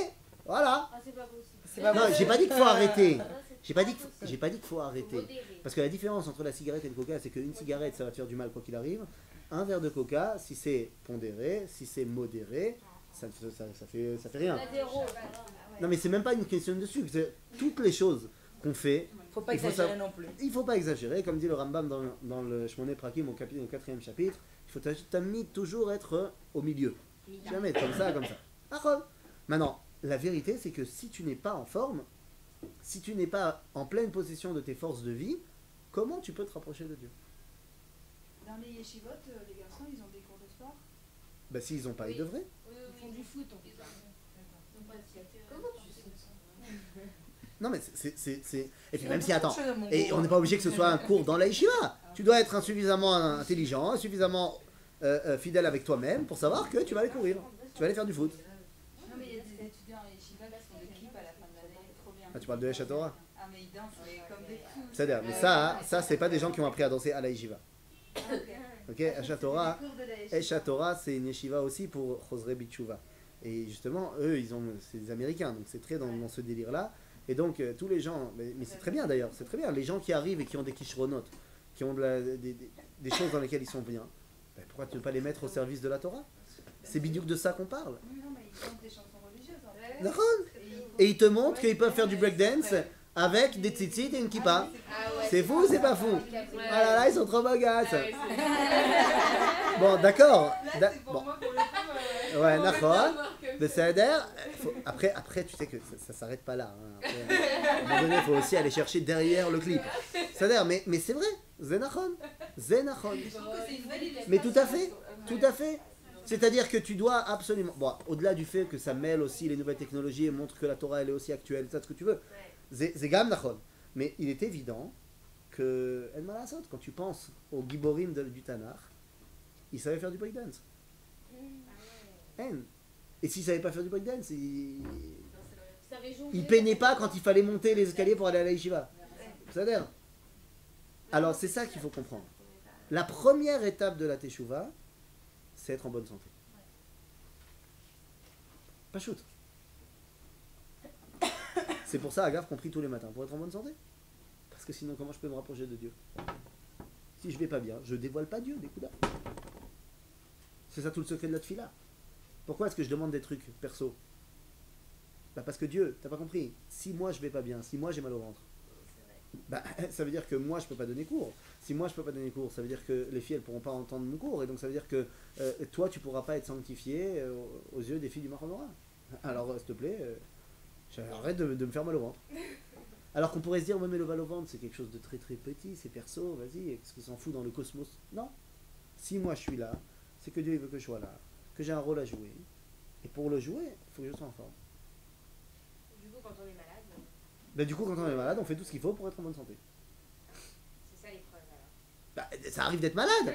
[SPEAKER 1] voilà.
[SPEAKER 5] Ah, c'est pas possible.
[SPEAKER 2] C'est pas
[SPEAKER 1] Non,
[SPEAKER 2] possible.
[SPEAKER 1] j'ai pas dit qu'il faut arrêter.
[SPEAKER 5] Ah, c'est
[SPEAKER 1] J'ai pas
[SPEAKER 5] pas
[SPEAKER 1] dit qu'il faut arrêter.
[SPEAKER 5] modéré.
[SPEAKER 1] Parce que la différence entre la cigarette et le coca, c'est qu'une cigarette, ça va te faire du mal quoi qu'il arrive. Un verre de coca, si c'est pondéré, si c'est modéré, ça fait rien.
[SPEAKER 5] La zéro.
[SPEAKER 1] Non mais c'est même pas une question de sucre, c'est toutes les choses qu'on fait,
[SPEAKER 2] Faut pas
[SPEAKER 1] Il faut
[SPEAKER 2] exagérer
[SPEAKER 1] savoir-
[SPEAKER 2] non plus.
[SPEAKER 1] il faut pas exagérer, comme dit le Rambam dans le Shmoné Prakim au 4e chapitre, il faut toujours être au milieu. Jamais être comme ça, comme ça. D'accord. Maintenant, la vérité c'est que si tu n'es pas en forme, si tu n'es pas en pleine possession de tes forces de vie, comment tu peux te rapprocher de Dieu?
[SPEAKER 6] Dans les yeshivot, les garçons, ils ont des cours de sport.
[SPEAKER 1] Bah s'ils ont pas,
[SPEAKER 5] Oui.
[SPEAKER 1] ils devraient.
[SPEAKER 6] Ils font du foot, en fait.
[SPEAKER 5] Comment tu sais ça?
[SPEAKER 1] Non mais c'est... Et puis même si, attends,
[SPEAKER 2] Autre chose, mon
[SPEAKER 1] et
[SPEAKER 2] gros.
[SPEAKER 1] on n'est pas obligé que ce soit un cours dans la yeshiva. Tu dois être suffisamment intelligent, suffisamment fidèle avec toi-même pour savoir que tu vas aller courir, tu vas aller faire du foot.
[SPEAKER 6] Non, mais il y a des étudiants en yeshiva qui font des clips à la fin de l'année. Trop bien.
[SPEAKER 1] Ah, tu parles de Esh Torah.
[SPEAKER 6] Ah, mais ils dansent mais comme des fous.
[SPEAKER 1] C'est-à-dire, mais ça c'est pas des gens qui ont appris à danser à la yeshiva. Ok, Esh Torah,
[SPEAKER 6] Cours de la yeshiva.
[SPEAKER 1] Esh Torah, c'est une yeshiva aussi pour Chosre Bitshuva. Et justement, eux, c'est des Américains, donc c'est très dans ce délire-là. Et donc, tous les gens, mais c'est très bien d'ailleurs, c'est très bien, les gens qui arrivent et qui ont des kishronotes, qui ont des choses dans lesquelles ils sont bien, ben, pourquoi ne pas les mettre au service de la Torah? C'est bidiouk de ça qu'on parle.
[SPEAKER 6] Non, mais ils chantent des chansons religieuses, en fait.
[SPEAKER 1] D'accord.
[SPEAKER 6] Et ils font-
[SPEAKER 1] Et ils te montrent qu'ils peuvent faire du breakdance avec des tzitzit et une kippa. C'est fou ou c'est pas fou? Ah là là, ils sont trop bagaces. Bon, d'accord.
[SPEAKER 4] Là, c'est pour
[SPEAKER 1] Bon,
[SPEAKER 4] moi, pour le coup.
[SPEAKER 1] ouais, d'accord. Mais ça après, tu sais que ça s'arrête pas là. Hein. Après, à un moment donné, il faut aussi aller chercher derrière le clip. C'est-à-dire, mais c'est vrai. Zenachon. Zenachon.
[SPEAKER 6] Je trouve que c'est une belle illustration.
[SPEAKER 1] Mais tout à fait. Tout à fait. C'est-à-dire que tu dois absolument... Bon, au-delà du fait que ça mêle aussi les nouvelles technologies et montre que la Torah, elle est aussi actuelle, ça, ce que tu veux. C'est gam nachon. Mais il est évident que... En malasot, quand tu penses aux giborim du Tanakh, ils savaient faire du breakdance. En. Et s'ils savaient pas faire du breakdance, ils peinaient pas quand il fallait monter les escaliers pour aller à la yeshiva. C'est-à-dire... Alors, c'est ça qu'il faut comprendre. La première étape de la teshuva, c'est être en bonne santé. Pas shoot. C'est pour ça, Agave, qu'on prie tous les matins, pour être en bonne santé. Parce que sinon, comment je peux me rapprocher de Dieu? Si je vais pas bien, je dévoile pas Dieu, des coups d'âme. C'est ça tout le secret de la tefila. Pourquoi est-ce que je demande des trucs perso? Bah parce que Dieu, t'as pas compris. Si moi je vais pas bien, si moi j'ai mal au ventre, bah, ça veut dire que moi je peux pas donner cours. Si moi je peux pas donner cours, ça veut dire que les filles elles pourront pas entendre mon cours. Et donc ça veut dire que toi tu pourras pas être sanctifié aux yeux des filles du Maranora. Alors s'il te plaît, arrête de me faire mal au ventre. Alors qu'on pourrait se dire, ouais, mais le mal au ventre c'est quelque chose de très très petit, c'est perso, vas-y, qu'est-ce que s'en fout dans le cosmos? Non. Si moi je suis là, c'est que Dieu il veut que je sois là, que j'ai un rôle à jouer. Et pour le jouer, il faut que je sois en forme.
[SPEAKER 5] Du coup, quand on est malade,
[SPEAKER 1] Ben, du coup, quand on est malade, on fait tout ce qu'il faut pour être en bonne santé.
[SPEAKER 5] c'est ça l'épreuve alors.
[SPEAKER 1] Bah, ça arrive d'être malade.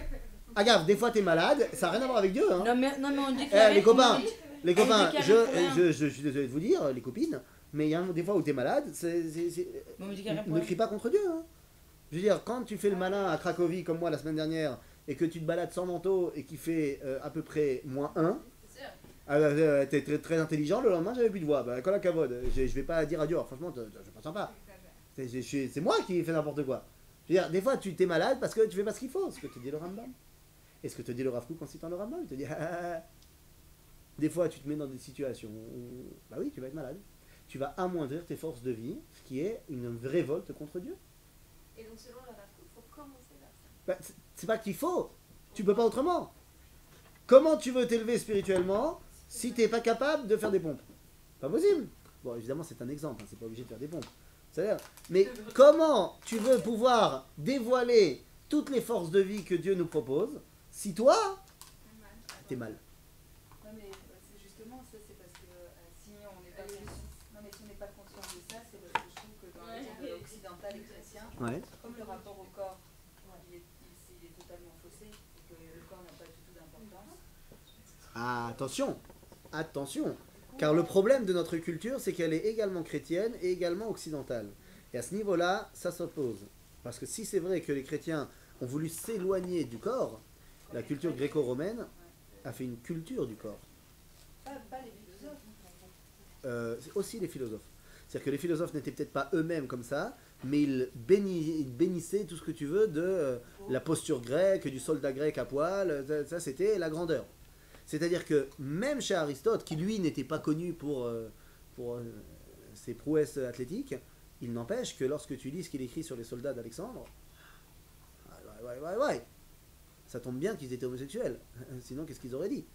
[SPEAKER 1] Agave, des fois t'es malade, ça n'a rien à voir avec Dieu. Hein.
[SPEAKER 2] Non, mais on déclare.
[SPEAKER 1] Les copains, les copains,
[SPEAKER 2] déclare
[SPEAKER 1] je,
[SPEAKER 2] pour rien.
[SPEAKER 1] je suis désolé de vous dire, les copines, mais il y a des fois où t'es malade,
[SPEAKER 2] On me dit qu'il y a rien pour
[SPEAKER 1] ne
[SPEAKER 2] rien.
[SPEAKER 1] crie pas contre Dieu. Hein. Je veux dire, quand tu fais le malin à Cracovie comme moi la semaine dernière, et que tu te balades sans manteau et qu'il fait à peu près -1, t'es très, très intelligent, le lendemain j'avais plus de voix. Bah, quand la cavode, je vais pas dire adieu, alors, franchement, c'est pas sympa. C'est moi qui fais n'importe quoi. Je veux dire, des fois tu t'es malade parce que tu fais pas ce qu'il faut, ce que te dit le Rambam. Et ce que te dit le Rav Kook en citant le Rambam, il te dit des fois tu te mets dans des situations où, bah oui, tu vas être malade. Tu vas amoindrir tes forces de vie, ce qui est une révolte contre Dieu.
[SPEAKER 5] Et donc, selon le Rav Kook, il faut commencer par ça.
[SPEAKER 1] Bah, c'est pas qu'il faut, tu peux pas autrement. Comment tu veux t'élever spirituellement si t'es pas capable de faire des pompes? Pas possible. Bon, évidemment, c'est un exemple, hein, c'est pas obligé de faire des pompes. C'est-à-dire, mais comment tu veux pouvoir dévoiler toutes les forces de vie que Dieu nous propose si toi, t'es mal?
[SPEAKER 6] Non, mais c'est justement ça, c'est parce que si on n'est pas conscient, non, mais si on n'est pas conscient de ça, c'est parce que je trouve que dans le monde occidental et chrétien,
[SPEAKER 1] Ouais.
[SPEAKER 6] comme le rapport au corps, il est totalement faussé, et que que le corps n'a pas du tout d'importance.
[SPEAKER 1] Ah, attention, attention. Car le problème de notre culture, c'est qu'elle est également chrétienne et également occidentale. Et à ce niveau-là, ça s'oppose. Parce que si c'est vrai que les chrétiens ont voulu s'éloigner du corps, la culture gréco-romaine a fait une culture du corps.
[SPEAKER 6] Pas les philosophes.
[SPEAKER 1] C'est aussi les philosophes. C'est-à-dire que les philosophes n'étaient peut-être pas eux-mêmes comme ça, mais ils bénissaient tout ce que tu veux de la posture grecque, du soldat grec à poil, ça c'était la grandeur. C'est-à-dire que même chez Aristote, qui lui n'était pas connu pour ses prouesses athlétiques, il n'empêche que lorsque tu lis ce qu'il écrit sur les soldats d'Alexandre, ça tombe bien qu'ils étaient homosexuels, sinon qu'est-ce qu'ils auraient dit?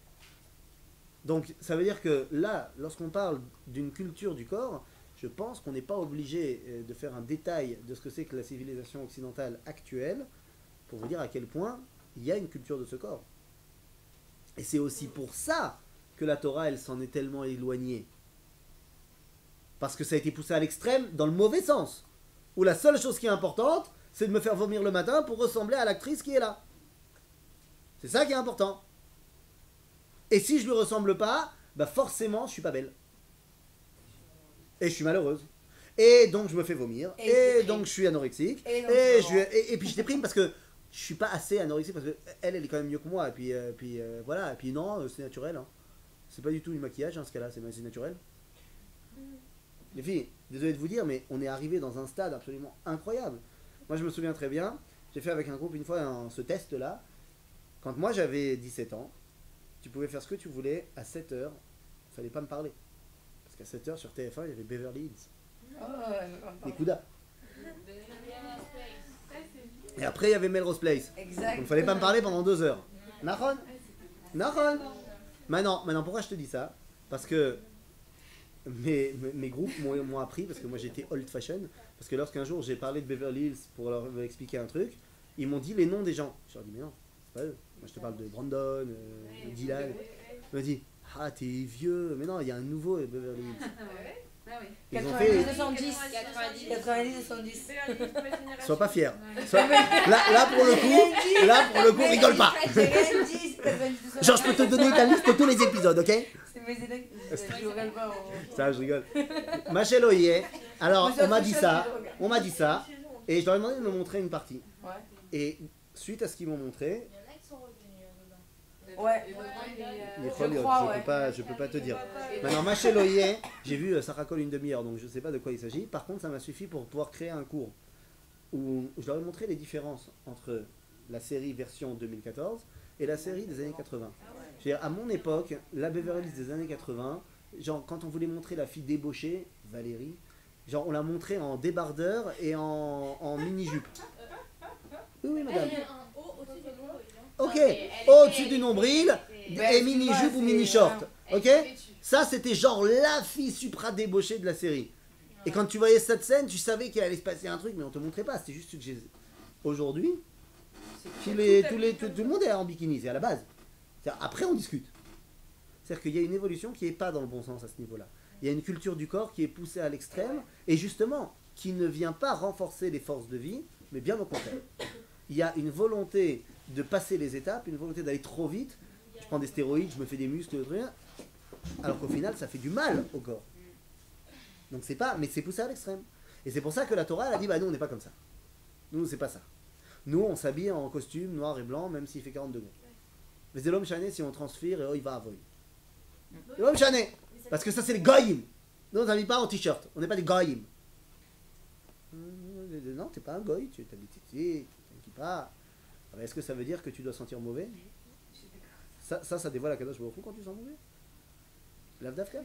[SPEAKER 1] Donc ça veut dire que là, lorsqu'on parle d'une culture du corps, je pense qu'on n'est pas obligé de faire un détail de ce que c'est que la civilisation occidentale actuelle pour vous dire à quel point il y a une culture de ce corps. Et c'est aussi pour ça que la Torah, elle s'en est tellement éloignée. Parce que ça a été poussé à l'extrême dans le mauvais sens. Où la seule chose qui est importante, c'est de me faire vomir le matin pour ressembler à l'actrice qui est là. C'est ça qui est important. Et si je lui ressemble pas, bah forcément, je suis pas belle. Et je suis malheureuse. Et donc je me fais vomir. Et donc je suis anorexique. Et puis je déprime parce que je suis pas assez anorexique parce que elle est quand même mieux que moi. Et puis voilà. Et puis non, c'est naturel. Hein. C'est pas du tout du maquillage, hein, ce cas-là, c'est naturel. Les filles, désolé de vous dire, mais on est arrivé dans un stade absolument incroyable. Moi, je me souviens très bien, j'ai fait avec un groupe une fois ce test-là. Quand moi j'avais 17 ans, tu pouvais faire ce que tu voulais à 7h, il fallait pas me parler. Parce qu'à 7h sur TF1, il y avait Beverly Hills. Les Kouda. Et après, il y avait Melrose Place.
[SPEAKER 2] Exact.
[SPEAKER 1] Donc il fallait pas me parler pendant 2 heures. Nahon. Maintenant, pourquoi je te dis ça? Parce que mes groupes m'ont appris, parce que moi j'étais old fashion, parce que lorsqu'un jour j'ai parlé de Beverly Hills pour leur expliquer un truc, ils m'ont dit les noms des gens. Je leur ai dit mais non, c'est pas eux. Moi je te parle de Brandon, de Dylan. Ils m'ont dit ah t'es vieux, mais non il y a un nouveau Beverly Hills. Ils ont fait...
[SPEAKER 2] 90, 70.
[SPEAKER 1] Sois pas fier. Là pour le coup, rigole pas. Genre je peux te donner ta liste de tous les épisodes, ok? Ça, je rigole. Macheloye, alors on m'a dit ça, et je leur ai demandé de me montrer une partie. Et suite à ce qu'ils m'ont montré,
[SPEAKER 3] Il y en a qui sont revenus dedans.
[SPEAKER 2] Ouais.
[SPEAKER 1] je peux pas te dire. Maintenant, Macheloye, j'ai vu ça racole une demi-heure, donc je sais pas de quoi il s'agit. Par contre, ça m'a suffi pour pouvoir créer un cours où je leur ai montré les différences entre la série version 2014 et la série des années 80. Je veux dire, à mon époque, la Beverly Hills des années 80, genre quand on voulait montrer la fille débauchée, Valérie, genre on la montrait en débardeur et en mini-jupe. Oui, madame. Ok, au-dessus du nombril, et mini-jupe ou mini-short. Ok? Ça, c'était genre la fille supra débauchée de la série. Et quand tu voyais cette scène, tu savais qu'il allait se passer un truc, mais on te montrait pas. C'était juste que aujourd'hui, tout le monde est en bikini, c'est à la base. Après, on discute. C'est-à-dire qu'il y a une évolution qui n'est pas dans le bon sens à ce niveau-là. Il y a une culture du corps qui est poussée à l'extrême, et justement, qui ne vient pas renforcer les forces de vie, mais bien au contraire. Il y a une volonté de passer les étapes, une volonté d'aller trop vite. Je prends des stéroïdes, je me fais des muscles, rien. Alors qu'au final, ça fait du mal au corps. Donc c'est pas, mais c'est poussé à l'extrême. Et c'est pour ça que la Torah, elle a dit, bah nous, on n'est pas comme ça. Nous, c'est pas ça. Nous, on s'habille en costume noir et blanc, même s'il fait 40 degrés. Mais c'est l'homme chané si on transfère et oh, il va à voler. L'homme chané, parce que ça, c'est les goyim. Nous, on s'habille pas en t-shirt. On n'est pas des goyim. Non, t'es pas un goy, tu t'habilles ici, tu pas. Est-ce que ça veut dire que tu dois sentir mauvais? Ça dévoile la Kadosh Baruch Hu quand tu sens mauvais? L'Avdavka?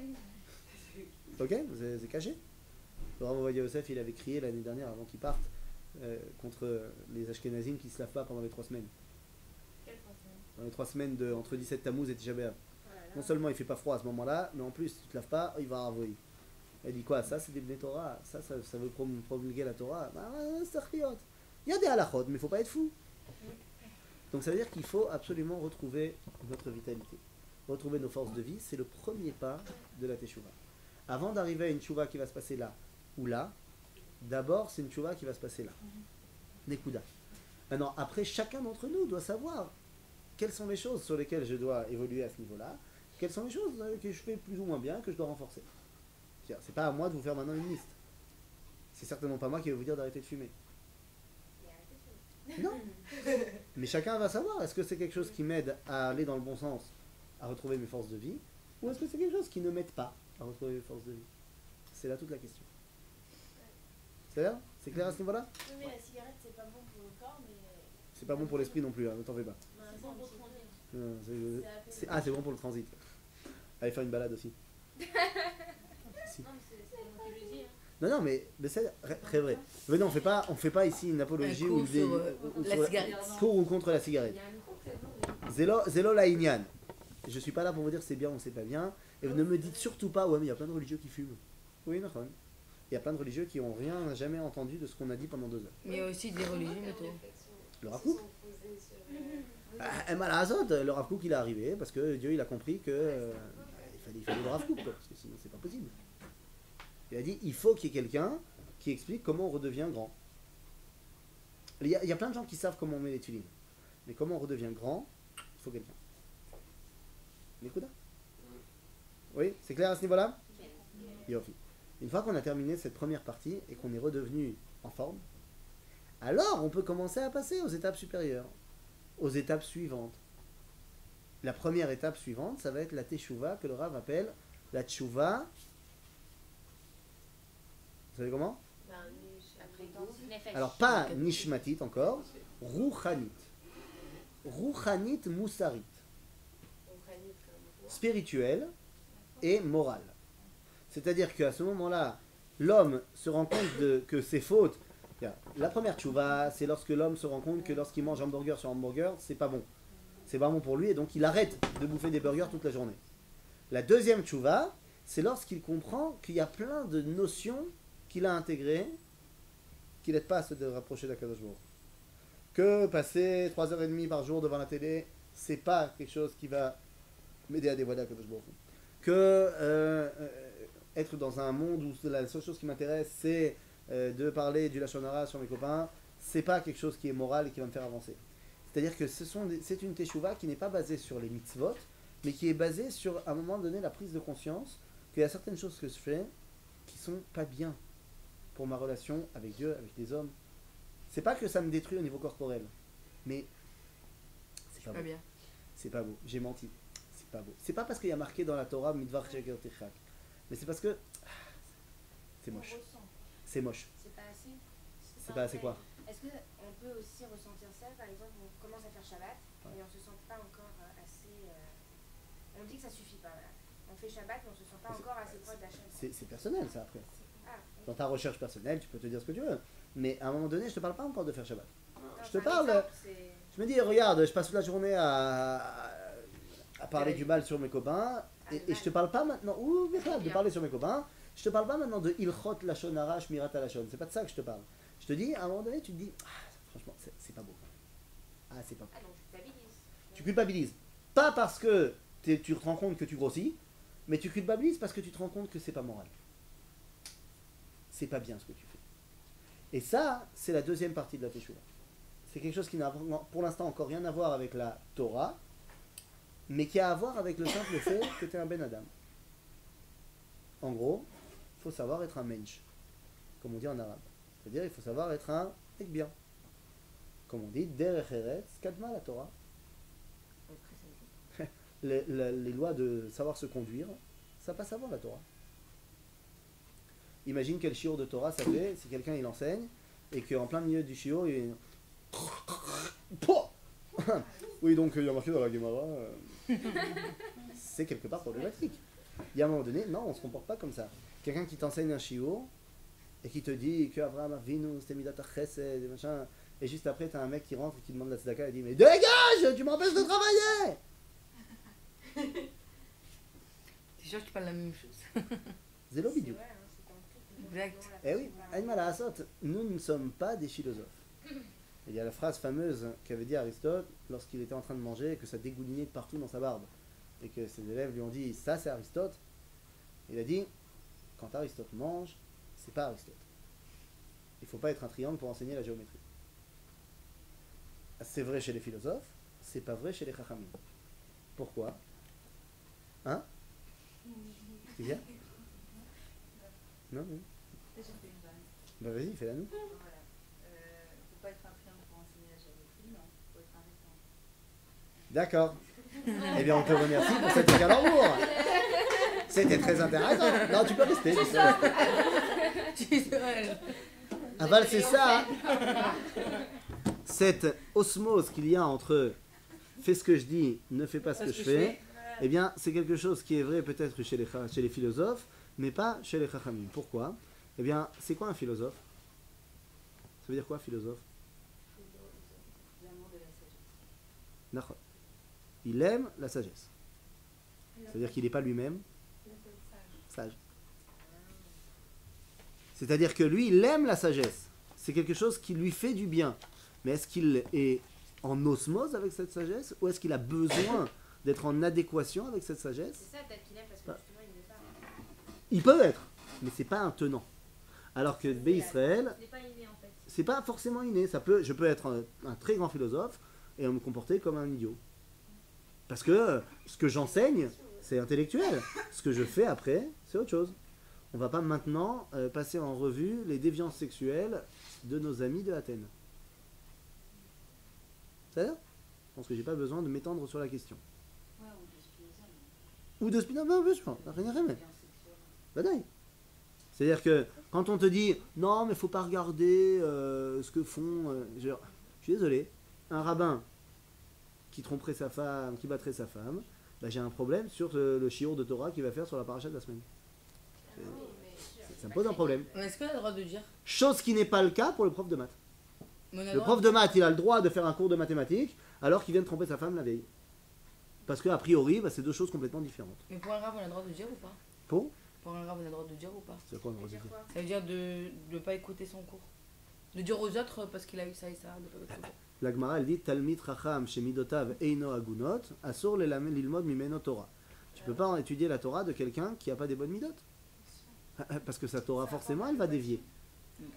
[SPEAKER 1] Ok, c'est caché. Le Rav Ovadia Yosef, il avait crié l'année dernière avant qu'il parte contre les Ashkenazim qui ne se lavent pas pendant les 3 semaines. Dans les 3 semaines entre 17 Tammuz et Tisha B'Av. Non seulement il fait pas froid à ce moment-là, mais en plus si tu te laves pas, il va avoyer. Elle dit quoi? Ça c'est des Bnei Torah, ça veut promulguer la Torah. Il y a des halachot, mais il faut pas être fou. Donc ça veut dire qu'il faut absolument retrouver notre vitalité. Retrouver nos forces de vie, c'est le premier pas de la teshuva. Avant d'arriver à une teshuva qui va se passer là ou là, d'abord c'est une teshuva qui va se passer là. Nekuda. Maintenant, après, chacun d'entre nous doit savoir quelles sont les choses sur lesquelles je dois évoluer à ce niveau-là, quelles sont les choses que je fais plus ou moins bien, que je dois renforcer. C'est pas à moi de vous faire maintenant une liste. C'est certainement pas moi qui vais vous dire d'arrêter de fumer. Non. Mais chacun va savoir, est-ce que c'est quelque chose qui m'aide à aller dans le bon sens, à retrouver mes forces de vie, ou est-ce que c'est quelque chose qui ne m'aide pas à retrouver mes forces de vie? C'est là toute la question. C'est-à-dire? C'est clair à ce niveau-là?
[SPEAKER 3] Oui, mais la cigarette, c'est pas bon pour le corps, mais.
[SPEAKER 1] C'est pas bon pour l'esprit non plus, hein, ne t'en fais pas.
[SPEAKER 3] C'est bon pour le transit.
[SPEAKER 1] C'est bon pour le transit. Allez faire une balade aussi.
[SPEAKER 3] Non, mais c'est moi qui le dis.
[SPEAKER 1] Non, mais c'est très vrai. Mais non, on fait pas ici une apologie ou
[SPEAKER 2] la cigarette.
[SPEAKER 1] pour ou contre la cigarette. Zélo la Inyan. Je suis pas là pour vous dire c'est bien ou c'est pas bien. Et vous ne me dites surtout pas, ouais, mais il y a plein de religieux qui fument. Oui, non, il y a plein de religieux qui ont rien jamais entendu de ce qu'on a dit pendant 2 heures.
[SPEAKER 2] Mais il y a aussi des religieux, mettons.
[SPEAKER 1] Le Rav Kook. Le Rav Kook il est arrivé parce que Dieu il a compris que il fallait le Rav Kook, parce que sinon c'est pas possible. Il a dit il faut qu'il y ait quelqu'un qui explique comment on redevient grand. Il y a plein de gens qui savent comment on met les tulines, mais comment on redevient grand, il faut quelqu'un. Nikuda. Oui, c'est clair à ce niveau-là? Yofi. Une fois qu'on a terminé cette première partie et qu'on est redevenu en forme, alors on peut commencer à passer aux étapes supérieures, aux étapes suivantes. La première étape suivante, ça va être la teshuva que le Rav appelle la teshuva. Vous savez comment? Alors pas nishmatit encore, ruchanit. Ruchanit moussarit. Spirituel et moral. C'est-à-dire qu'à ce moment-là, l'homme se rend compte que ses fautes. La première tchouva, c'est lorsque l'homme se rend compte que lorsqu'il mange hamburger sur hamburger, c'est pas bon. C'est pas bon pour lui et donc il arrête de bouffer des burgers toute la journée. La deuxième tchouva, c'est lorsqu'il comprend qu'il y a plein de notions qu'il a intégrées qui n'aident pas à se rapprocher d'Akadosh Baruch Hu. Que passer 3h30 par jour devant la télé, c'est pas quelque chose qui va m'aider à dévoiler Akadosh Baruch Hu. Que être dans un monde où la seule chose qui m'intéresse c'est de parler du Lashon Hara sur mes copains, c'est pas quelque chose qui est moral et qui va me faire avancer. C'est-à-dire que c'est une teshuva qui n'est pas basée sur les mitzvot, mais qui est basée sur, à un moment donné, la prise de conscience qu'il y a certaines choses que je fais qui sont pas bien pour ma relation avec Dieu, avec les hommes. C'est pas que ça me détruit au niveau corporel, mais c'est pas beau.
[SPEAKER 2] Bien.
[SPEAKER 1] C'est pas beau. J'ai menti. C'est pas beau. C'est pas parce qu'il y a marqué dans la Torah Midvar Sheker Techak, mais c'est parce que c'est moche. C'est moche.
[SPEAKER 3] C'est pas assez.
[SPEAKER 1] C'est pas assez quoi?
[SPEAKER 3] Est-ce qu'on peut aussi ressentir ça? Par exemple, on commence à faire Shabbat et on se sent pas encore assez. On dit que ça suffit pas. Voilà. On fait Shabbat mais on se sent pas encore assez proche d'Hachem.
[SPEAKER 1] C'est personnel ça après.
[SPEAKER 3] Ah,
[SPEAKER 1] Dans ta recherche personnelle, tu peux te dire ce que tu veux. Mais à un moment donné, je te parle pas encore de faire Shabbat.
[SPEAKER 3] non,
[SPEAKER 1] Je te
[SPEAKER 3] c'est un
[SPEAKER 1] parle.
[SPEAKER 3] exemple,
[SPEAKER 1] Je me dis, regarde, je passe toute la journée à parler du mal sur mes copains. Et je te parle pas maintenant. Ouh, de parler sur mes copains. Je te parle pas maintenant de Ilchot Lashon Hara Shmirat Lashon. C'est pas de ça que je te parle. Je te dis, à un moment donné, tu te dis, franchement, c'est pas beau. Ah, c'est pas beau.
[SPEAKER 3] Ah, donc tu culpabilises.
[SPEAKER 1] Tu culpabilises. Pas parce que tu te rends compte que tu grossis, mais tu culpabilises parce que tu te rends compte que c'est pas moral. C'est pas bien ce que tu fais. Et ça, c'est la deuxième partie de la Teshuvah. C'est quelque chose qui n'a pour l'instant encore rien à voir avec la Torah, mais qui a à voir avec le simple fait que tu es un Ben Adam. En gros, il faut savoir être un mensch, comme on dit en arabe. C'est-à-dire, il faut savoir être un mec bien. Comme on dit, derech eretz kadma la Torah. Les lois de savoir se conduire, ça passe avant la Torah. Imagine quel shiur de Torah ça fait si quelqu'un il enseigne et qu'en plein milieu du shiur il... Oui, donc il y a marqué dans la Gemara, c'est quelque part problématique. Il y a un moment donné, non, on se comporte pas comme ça. Quelqu'un qui t'enseigne un shiur et qui te dit que Abraham Avinu c'était midat chesed et machin, et juste après t'as un mec qui rentre et qui demande la tzedaka et dit mais dégage, tu m'empêches de travailler.
[SPEAKER 2] T'es sûr que tu parles la même chose?
[SPEAKER 1] Zélo bidou.
[SPEAKER 2] Exact.
[SPEAKER 1] Eh oui, nous ne sommes pas des philosophes. Il y a la phrase fameuse qu'avait dit Aristote lorsqu'il était en train de manger et que ça dégoulinait de partout dans sa barbe. Et que ses élèves lui ont dit ça c'est Aristote. Il a dit quand Aristote mange, c'est pas Aristote. Il ne faut pas être un triangle pour enseigner la géométrie. C'est vrai chez les philosophes, c'est pas vrai chez les Chachamim. Pourquoi? Hein? Tu viens? Non, non.
[SPEAKER 6] J'ai fait une vanne.
[SPEAKER 1] Bah vas-y, fais-la nous.
[SPEAKER 6] Voilà. Faut pas être un triangle pour enseigner la géométrie, non. Faut être un rectangle.
[SPEAKER 1] D'accord. Eh bien, on te remercie pour cet calembour. C'était très intéressant. Non, tu peux rester. Aval, c'est ça. Cette osmose qu'il y a entre fais ce que je dis, ne fais pas ce que je fais, eh bien, c'est quelque chose qui est vrai peut-être chez les philosophes, mais pas chez les chachamim. Pourquoi? Eh bien, c'est quoi un philosophe? Ça veut dire quoi, philosophe?
[SPEAKER 6] L'amour de la sagesse.
[SPEAKER 1] D'accord. Il aime la sagesse. C'est-à-dire qu'il n'est pas lui-même sage. C'est-à-dire que lui, il aime la sagesse. C'est quelque chose qui lui fait du bien. Mais est-ce qu'il est en osmose avec cette sagesse ou est-ce qu'il a besoin d'être en adéquation avec cette sagesse?
[SPEAKER 3] C'est ça, peut-être qu'il aime parce que justement il ne veut pas.
[SPEAKER 1] Il peut être, mais c'est pas un tenant. Alors que Israël,
[SPEAKER 5] C'est pas inné en fait.
[SPEAKER 1] c'est pas forcément inné. Je peux être un très grand philosophe et me comporter comme un idiot. Parce que ce que j'enseigne, c'est intellectuel. Ce que je fais après, c'est autre chose. On va pas maintenant passer en revue les déviances sexuelles de nos amis de Athènes. C'est-à-dire? Je pense que j'ai pas besoin de m'étendre sur la question.
[SPEAKER 6] Ouais, ou de Spinoza.
[SPEAKER 1] Ou de Spinoza, non, bien sûr, rien à faire.
[SPEAKER 6] Bien sexuel.
[SPEAKER 1] Badaï. C'est-à-dire que quand on te dit non, mais faut pas regarder ce que font. Je suis désolé, un rabbin qui tromperait sa femme, qui battrait sa femme, bah, j'ai un problème sur le shiur de Torah qu'il va faire sur la paracha de la semaine. Ça me pose un problème.
[SPEAKER 2] Est-ce qu'on a le droit de dire?
[SPEAKER 1] Chose qui n'est pas le cas pour le prof de maths.
[SPEAKER 2] Mais on a
[SPEAKER 1] Le
[SPEAKER 2] droit
[SPEAKER 1] prof de maths, il a le droit de faire un cours de mathématiques alors qu'il vient de tromper sa femme la veille. Parce qu'a priori, bah, c'est deux choses complètement différentes.
[SPEAKER 2] Mais pour un rab, on a le droit de dire ou pas?
[SPEAKER 1] Pour
[SPEAKER 2] Pour un rab, on a le droit de dire ou pas?
[SPEAKER 1] C'est quoi on va dire?
[SPEAKER 2] Ça veut dire de ne pas écouter son cours. De dire aux autres parce qu'il a eu ça et ça, de pas écouter son cours.
[SPEAKER 1] La Gemara, elle dit Talmid Chacham shemidotav eino agunot asur lilmod mimeno Torah. Tu peux pas étudier la Torah de quelqu'un qui a pas des bonnes midot. Parce que sa Torah, forcément, elle va dévier.
[SPEAKER 2] Ok.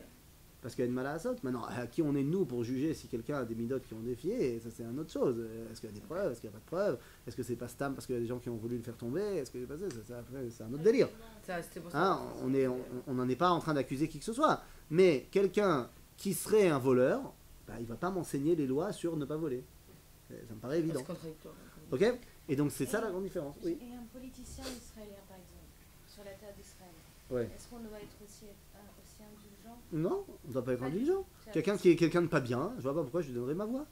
[SPEAKER 1] Parce qu'il y a une malasot. Maintenant, à qui on est nous pour juger si quelqu'un a des midot qui ont défié? Et ça, c'est une autre chose. Est-ce qu'il y a des preuves? Est-ce qu'il n'y a pas de preuves? Est-ce que c'est pas stam parce qu'il y a des gens qui ont voulu le faire tomber? Est-ce que c'est un autre délire?
[SPEAKER 2] Ça, c'était pour ça.
[SPEAKER 1] Hein, on n'en est pas en train d'accuser qui que ce soit. Mais quelqu'un qui serait un voleur, bah, il va pas m'enseigner les lois sur ne pas voler. Ça me paraît évident.
[SPEAKER 2] C'est contradictoire.
[SPEAKER 1] Ok? Et donc c'est ça la grande différence. Oui.
[SPEAKER 5] Et un politicien israélien par exemple, sur la terre d'Israël,
[SPEAKER 1] Ouais.
[SPEAKER 5] est-ce qu'on doit être aussi indulgent?
[SPEAKER 1] Non, on ne doit pas être
[SPEAKER 5] Pas du
[SPEAKER 1] indulgent.
[SPEAKER 5] tout.
[SPEAKER 1] Quelqu'un qui est quelqu'un de pas bien, je vois pas pourquoi je lui donnerais ma voix.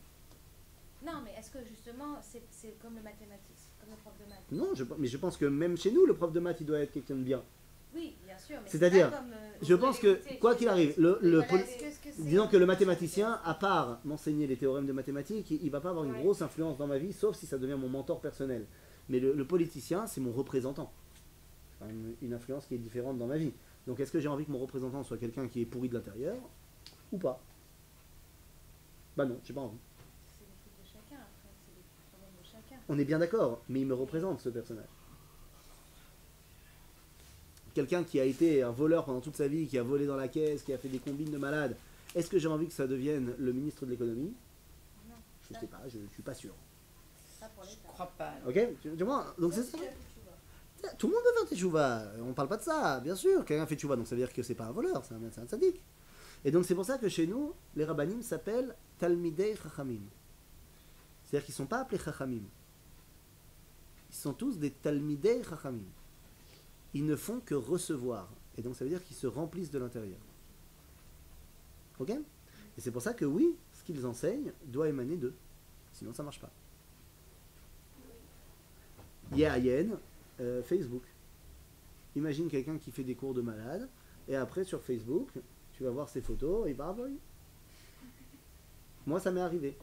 [SPEAKER 5] Non, mais est-ce que justement c'est comme le mathématique, comme le prof de maths?
[SPEAKER 1] Non, mais je pense que même chez nous, le prof de maths, il doit être quelqu'un de bien.
[SPEAKER 5] Oui, bien sûr. Mais
[SPEAKER 1] C'est-à-dire,
[SPEAKER 5] pas comme,
[SPEAKER 1] Je pense que, quoi qu'il arrive,
[SPEAKER 5] est-ce que
[SPEAKER 1] disons que le mathématicien, à part m'enseigner les théorèmes de mathématiques, il va pas avoir une
[SPEAKER 3] Ouais.
[SPEAKER 1] grosse influence dans ma vie, sauf si ça devient mon mentor personnel. Mais le politicien, c'est mon représentant. C'est quand même une influence qui est différente dans ma vie. Donc est-ce que j'ai envie que mon représentant soit quelqu'un qui est pourri de l'intérieur ou pas? Bah non, j'ai pas envie.
[SPEAKER 5] c'est le truc de chacun après, c'est le problème de chacun.
[SPEAKER 1] On est bien d'accord, mais il me représente ce personnage. Quelqu'un qui a été un voleur pendant toute sa vie, qui a volé dans la caisse, qui a fait des combines de malades, est-ce que j'ai envie que ça devienne le ministre de l'économie?
[SPEAKER 5] Non,
[SPEAKER 1] Je sais pas, je suis pas sûr.
[SPEAKER 5] pas pour
[SPEAKER 2] Je
[SPEAKER 5] l'État.
[SPEAKER 2] crois pas.
[SPEAKER 1] Ok? Tu vois? Donc c'est ça. Tout le monde peut faire teshuva. On parle pas de ça, bien sûr. Quelqu'un fait teshuva, donc ça veut dire que c'est pas un voleur, c'est un tzaddik. Et donc c'est pour ça que chez nous, les rabbanim s'appellent Talmidei Chachamim. C'est-à-dire qu'ils ne sont pas appelés Chachamim. Ils sont tous des Talmidei Chachamim. Ils ne font que recevoir. Et donc ça veut dire qu'ils se remplissent de l'intérieur. Ok? Et c'est pour ça que oui, ce qu'ils enseignent doit émaner d'eux. Sinon ça marche pas. Yayen, Facebook. Imagine quelqu'un qui fait des cours de malade, et après sur Facebook, tu vas voir ses photos, et bah oui. Moi ça m'est arrivé.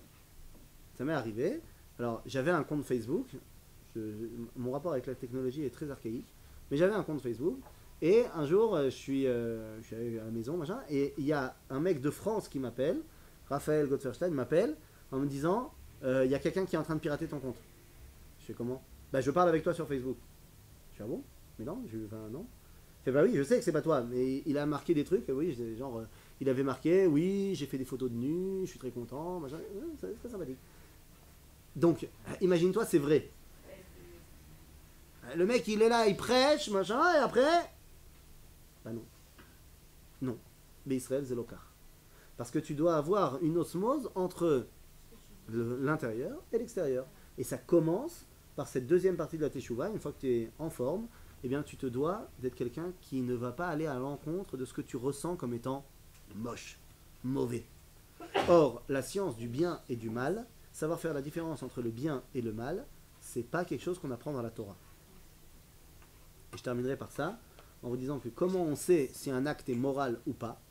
[SPEAKER 1] Ça m'est arrivé. Alors j'avais un compte Facebook, mon rapport avec la technologie est très archaïque, mais j'avais un compte Facebook, et un jour je suis allé à la maison, machin, et il y a un mec de France qui m'appelle, Raphaël Gottferstein m'appelle, en me disant, il y a quelqu'un qui est en train de pirater ton compte. Je fais comment? Bah je parle avec toi sur Facebook. Je fais ah bon? Mais non, non. Il fait bah oui, je sais que c'est pas toi, mais il a marqué des trucs, oui, genre, il avait marqué, oui, j'ai fait des photos de nu, je suis très content, machin, c'est très sympathique. Donc, imagine-toi, c'est vrai. Le mec, il est là, il prêche, machin, et après... Bah non. Non. Mais Israël, c'est l'okar. Parce que tu dois avoir une osmose entre l'intérieur et l'extérieur. Et ça commence par cette deuxième partie de la teshuva. Une fois que tu es en forme, eh bien, tu te dois d'être quelqu'un qui ne va pas aller à l'encontre de ce que tu ressens comme étant moche, mauvais. Or, la science du bien et du mal, savoir faire la différence entre le bien et le mal, c'est pas quelque chose qu'on apprend dans la Torah. Et je terminerai par ça, en vous disant que comment on sait si un acte est moral ou pas?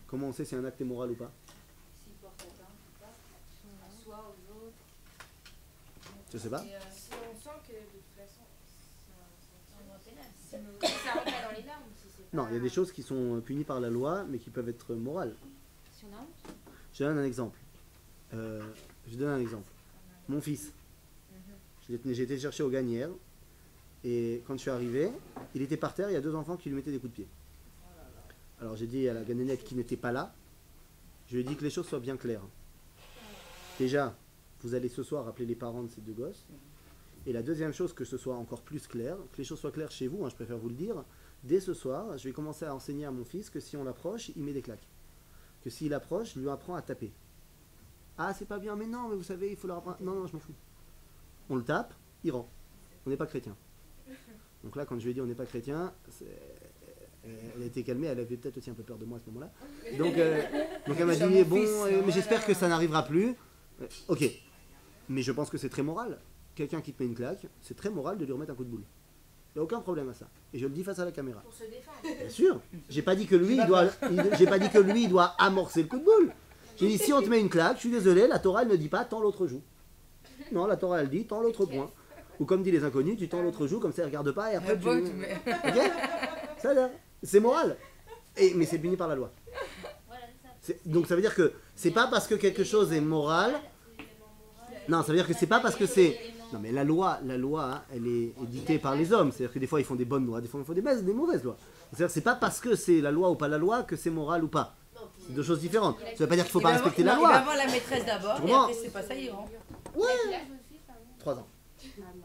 [SPEAKER 1] Comment on sait si un acte est moral ou pas?
[SPEAKER 6] S'il porte atteinte ou pas, à soi, aux autres.
[SPEAKER 1] Je sais pas.
[SPEAKER 3] Si on sent que de toute façon,
[SPEAKER 6] Ça
[SPEAKER 3] ça rentre pas dans les normes. Si c'est
[SPEAKER 1] Non,
[SPEAKER 3] pas-
[SPEAKER 1] il y a des choses qui sont punies par la loi, mais qui peuvent être morales.
[SPEAKER 3] Si on a honte.
[SPEAKER 1] Je donne un exemple. Mon fils. J'ai été chercher aux Gagnères, et quand je suis arrivé, il était par terre, il y a 2 enfants qui lui mettaient des coups de pied. Alors j'ai dit à la ganénette qui n'était pas là, je lui ai dit que les choses soient bien claires. Déjà, vous allez ce soir appeler les parents de ces 2 gosses. Et la deuxième chose, que ce soit encore plus clair, que les choses soient claires chez vous, je préfère vous le dire, dès ce soir, je vais commencer à enseigner à mon fils que si on l'approche, il met des claques. Que s'il approche, je lui apprends à taper. Ah, c'est pas bien, mais non, mais vous savez, il faut leur apprendre. Non, non, je m'en fous. On le tape, il rend. On n'est pas chrétien. Donc là, quand je lui ai dit on n'est pas chrétien, elle a été calmée, elle avait peut-être aussi un peu peur de moi à ce moment-là. Donc elle m'a dit, bon, mais j'espère que ça n'arrivera plus. Ok. Mais je pense que c'est très moral. Quelqu'un qui te met une claque, c'est très moral de lui remettre un coup de boule. Il n'y a aucun problème à ça. Et je le dis face à la caméra.
[SPEAKER 3] Pour se défendre.
[SPEAKER 1] Bien sûr. J'ai pas dit que lui, j'ai pas dit que lui, il doit amorcer le coup de boule. J'ai dit, si on te met une claque, je suis désolé, la Torah, elle ne dit pas, tends l'autre joue. Non, la Torah, elle dit, tends l'autre poing. Ou comme dit les inconnus, tu tends l'autre joue, comme ça, elle regarde pas, et après, tu... Ok. Ça, c'est moral. Mais c'est puni par la loi. Donc ça veut dire que c'est pas parce que quelque chose est moral. Non, ça veut dire que c'est pas parce que c'est... Non, mais la loi, hein, elle est éditée par les hommes. C'est-à-dire que des fois, ils font des bonnes lois, des fois, ils font des mauvaises lois. C'est-à-dire que c'est pas parce que c'est la loi ou pas la loi que c'est moral ou pas. C'est 2 choses différentes. Ça veut pas dire qu'il faut pas respecter la
[SPEAKER 2] Il va
[SPEAKER 1] loi.
[SPEAKER 2] voir la maîtresse d'abord, et
[SPEAKER 1] Comment
[SPEAKER 2] après c'est pas ça, il rentre.
[SPEAKER 1] Ouais.
[SPEAKER 3] Quel âge votre fils, pardon
[SPEAKER 1] 3 ans.
[SPEAKER 3] Ah non.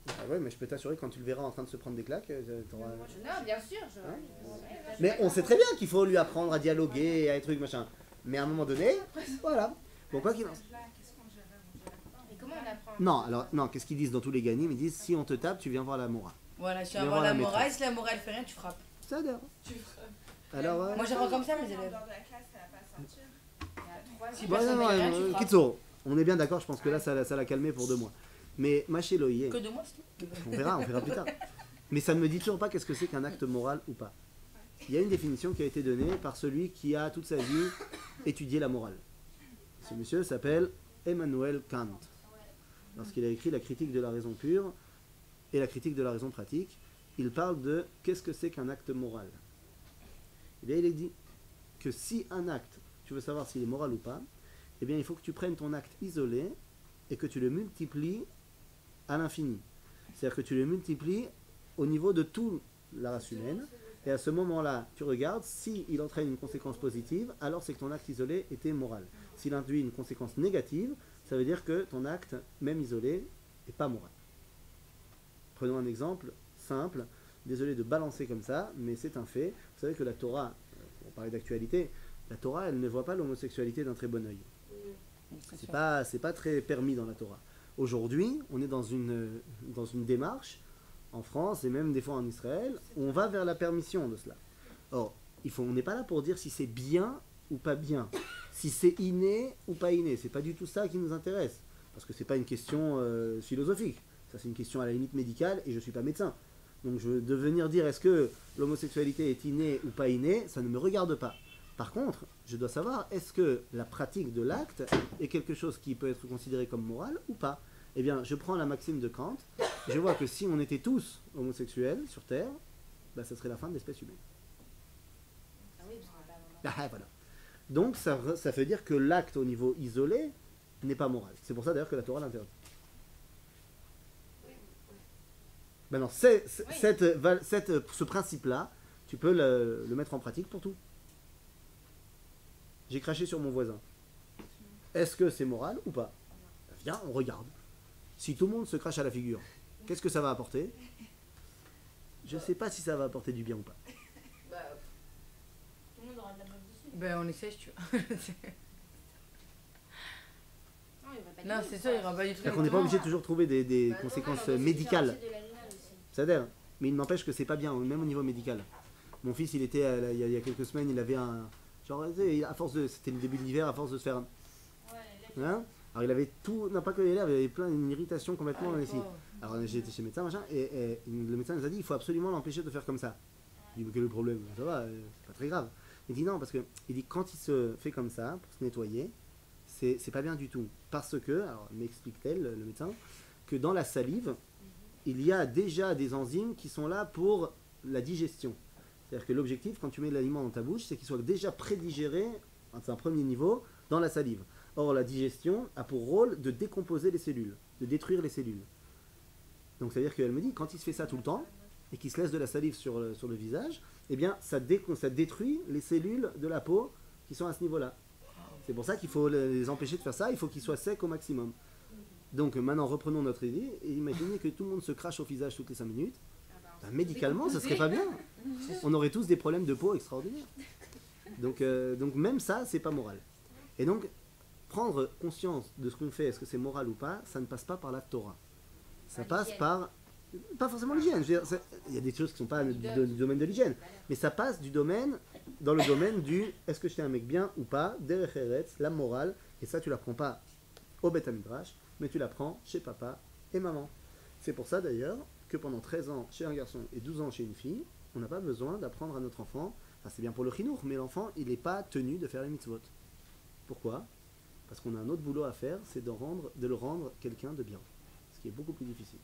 [SPEAKER 1] Ah ouais, mais je peux t'assurer que quand tu le verras en train de se prendre des claques, t'auras...
[SPEAKER 3] Non, bien sûr.
[SPEAKER 1] Mais on sait très bien qu'il faut lui apprendre à dialoguer, à des trucs, machin. Mais à un moment donné, voilà. Bon, quoi qu'il en soit.
[SPEAKER 3] Et comment on apprend
[SPEAKER 1] Non, alors, non, qu'est-ce qu'ils disent dans tous les ganim? Ils disent, si on te tape, tu viens voir la Mora.
[SPEAKER 2] Voilà, tu
[SPEAKER 1] Viens
[SPEAKER 2] vas
[SPEAKER 1] voir
[SPEAKER 2] voir
[SPEAKER 1] la
[SPEAKER 2] la morale,
[SPEAKER 1] maîtresse.
[SPEAKER 2] si la morale fait rien, tu frappes.
[SPEAKER 1] Ça a l'air. Alors,
[SPEAKER 2] Moi j'apprends comme ça mes
[SPEAKER 4] En
[SPEAKER 2] élèves.
[SPEAKER 4] dehors de la classe, ça va pas sortir.
[SPEAKER 2] Si
[SPEAKER 1] bon,
[SPEAKER 2] personne
[SPEAKER 1] non,
[SPEAKER 2] fait rien, tu
[SPEAKER 1] non,
[SPEAKER 2] frappes.
[SPEAKER 1] Kitso, on est bien d'accord, je pense que là, ça l'a calmé pour 2 mois. Mais, Maché Loïe,
[SPEAKER 2] Que de moi c'est tout.
[SPEAKER 1] on verra plus tard. Mais ça ne me dit toujours pas qu'est-ce que c'est qu'un acte moral ou pas. Il y a une définition qui a été donnée par celui qui a toute sa vie étudié la morale. Ce monsieur s'appelle Emmanuel Kant. Lorsqu'il a écrit la critique de la raison pure et la critique de la raison pratique, il parle de qu'est-ce que c'est qu'un acte moral. Et bien il est dit que si un acte, tu veux savoir s'il est moral ou pas, eh bien il faut que tu prennes ton acte isolé et que tu le multiplies à l'infini. C'est-à-dire que tu le multiplies au niveau de toute la race humaine. Et à ce moment-là, tu regardes, s'il entraîne une conséquence positive, alors c'est que ton acte isolé était moral. S'il induit une conséquence négative, ça veut dire que ton acte, même isolé, n'est pas moral. Prenons un exemple simple. Désolé de balancer comme ça, mais c'est un fait. Vous savez que la Torah, pour parler d'actualité, la Torah, elle ne voit pas l'homosexualité d'un très bon œil. C'est pas très permis dans la Torah. Aujourd'hui, on est dans une démarche en France et même des fois en Israël, où on va vers la permission de cela. Or, on n'est pas là pour dire si c'est bien ou pas bien, si c'est inné ou pas inné. C'est pas du tout ça qui nous intéresse, parce que c'est pas une question philosophique. Ça, c'est une question à la limite médicale, et je suis pas médecin. Donc, de venir dire est-ce que l'homosexualité est innée ou pas innée, ça ne me regarde pas. Par contre, je dois savoir est-ce que la pratique de l'acte est quelque chose qui peut être considéré comme moral ou pas. Eh bien, je prends la maxime de Kant, je vois que si on était tous homosexuels sur Terre, bah, ça serait la fin de l'espèce humaine.
[SPEAKER 3] Ah oui, parce qu'on va pas
[SPEAKER 1] Voilà. Donc, ça veut dire que l'acte au niveau isolé n'est pas moral. C'est pour ça d'ailleurs que la Torah l'interdit. Maintenant, ce principe-là, tu peux le mettre en pratique pour tout. J'ai craché sur mon voisin. est-ce que c'est moral ou pas? Viens, on regarde. Si tout le monde se crache à la figure, qu'est-ce que ça va apporter? Je sais pas si ça va apporter du bien ou pas.
[SPEAKER 5] Bah, tout le monde aura de la bouffe dessus.
[SPEAKER 2] Ben on essaie, tu vois.
[SPEAKER 3] Non, il y aurait pas de
[SPEAKER 2] Non,
[SPEAKER 3] limite,
[SPEAKER 2] c'est ça,
[SPEAKER 3] quoi.
[SPEAKER 2] il y aura pas du tout.
[SPEAKER 1] C'est-à-dire qu'on n'est pas obligé de toujours trouver des
[SPEAKER 3] Bah,
[SPEAKER 1] conséquences
[SPEAKER 3] non, mais
[SPEAKER 1] médicales.
[SPEAKER 3] c'est de l'animal aussi.
[SPEAKER 1] C'est-à-dire, mais il n'empêche que c'est pas bien, même au niveau médical. Mon fils, il était, il y a quelques semaines, il avait un. Genre, tu sais, à force de. C'était le début de l'hiver, à force de se faire.
[SPEAKER 5] Ouais, les
[SPEAKER 1] Hein, alors il avait tout, non pas que les lèvres, il avait plein d'une irritation complètement ici.
[SPEAKER 2] Oh.
[SPEAKER 1] Alors j'ai été chez le médecin, machin, et le médecin nous a dit il faut absolument l'empêcher de faire comme ça. Je dis mais quel est le problème? Ça va, c'est pas très grave. Il dit non, parce que il dit quand il se fait comme ça pour se nettoyer, c'est pas bien du tout. Parce que, alors m'explique-t-elle, le médecin, que dans la salive, il y a déjà des enzymes qui sont là pour la digestion. C'est-à-dire que l'objectif, quand tu mets l'aliment dans ta bouche, c'est qu'il soit déjà prédigéré, c'est un premier niveau, dans la salive. Or, la digestion a pour rôle de décomposer les cellules, de détruire les cellules. Donc, c'est-à-dire qu'elle me dit, quand il se fait ça tout le temps, et qu'il se laisse de la salive sur le visage, eh bien, ça détruit les cellules de la peau qui sont à ce niveau-là. C'est pour ça qu'il faut les empêcher de faire ça, il faut qu'ils soient secs au maximum. Donc, maintenant, reprenons notre idée, et imaginez que tout le monde se crache au visage toutes les 5 minutes. Ben, médicalement, ça serait pas bien. On aurait tous des problèmes de peau extraordinaires. Donc même ça, c'est pas moral. Et donc, prendre conscience de ce qu'on fait, est-ce que c'est moral ou pas, ça ne passe pas par la Torah. Ça passe
[SPEAKER 3] l'hygiène.
[SPEAKER 1] par... Pas forcément l'hygiène. Je veux dire, il y a des choses qui ne sont pas du domaine de l'hygiène. Mais ça passe dans le domaine du est-ce que j'étais un mec bien ou pas, derech eretz, la morale. Et ça, tu l'apprends pas au Beth Midrash, mais tu l'apprends chez papa et maman. C'est pour ça d'ailleurs que pendant 13 ans chez un garçon et 12 ans chez une fille, on n'a pas besoin d'apprendre à notre enfant, enfin c'est bien pour le chinour, mais l'enfant il n'est pas tenu de faire les mitzvot. Pourquoi? Parce qu'on a un autre boulot à faire, c'est de le rendre quelqu'un de bien. Ce qui est beaucoup plus difficile.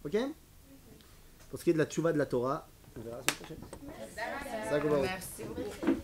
[SPEAKER 1] Ok? Pour ce qui est de la tchouva de la Torah, on verra la semaine prochaine.
[SPEAKER 3] D'accord.
[SPEAKER 1] Ça, comment?
[SPEAKER 2] Merci beaucoup.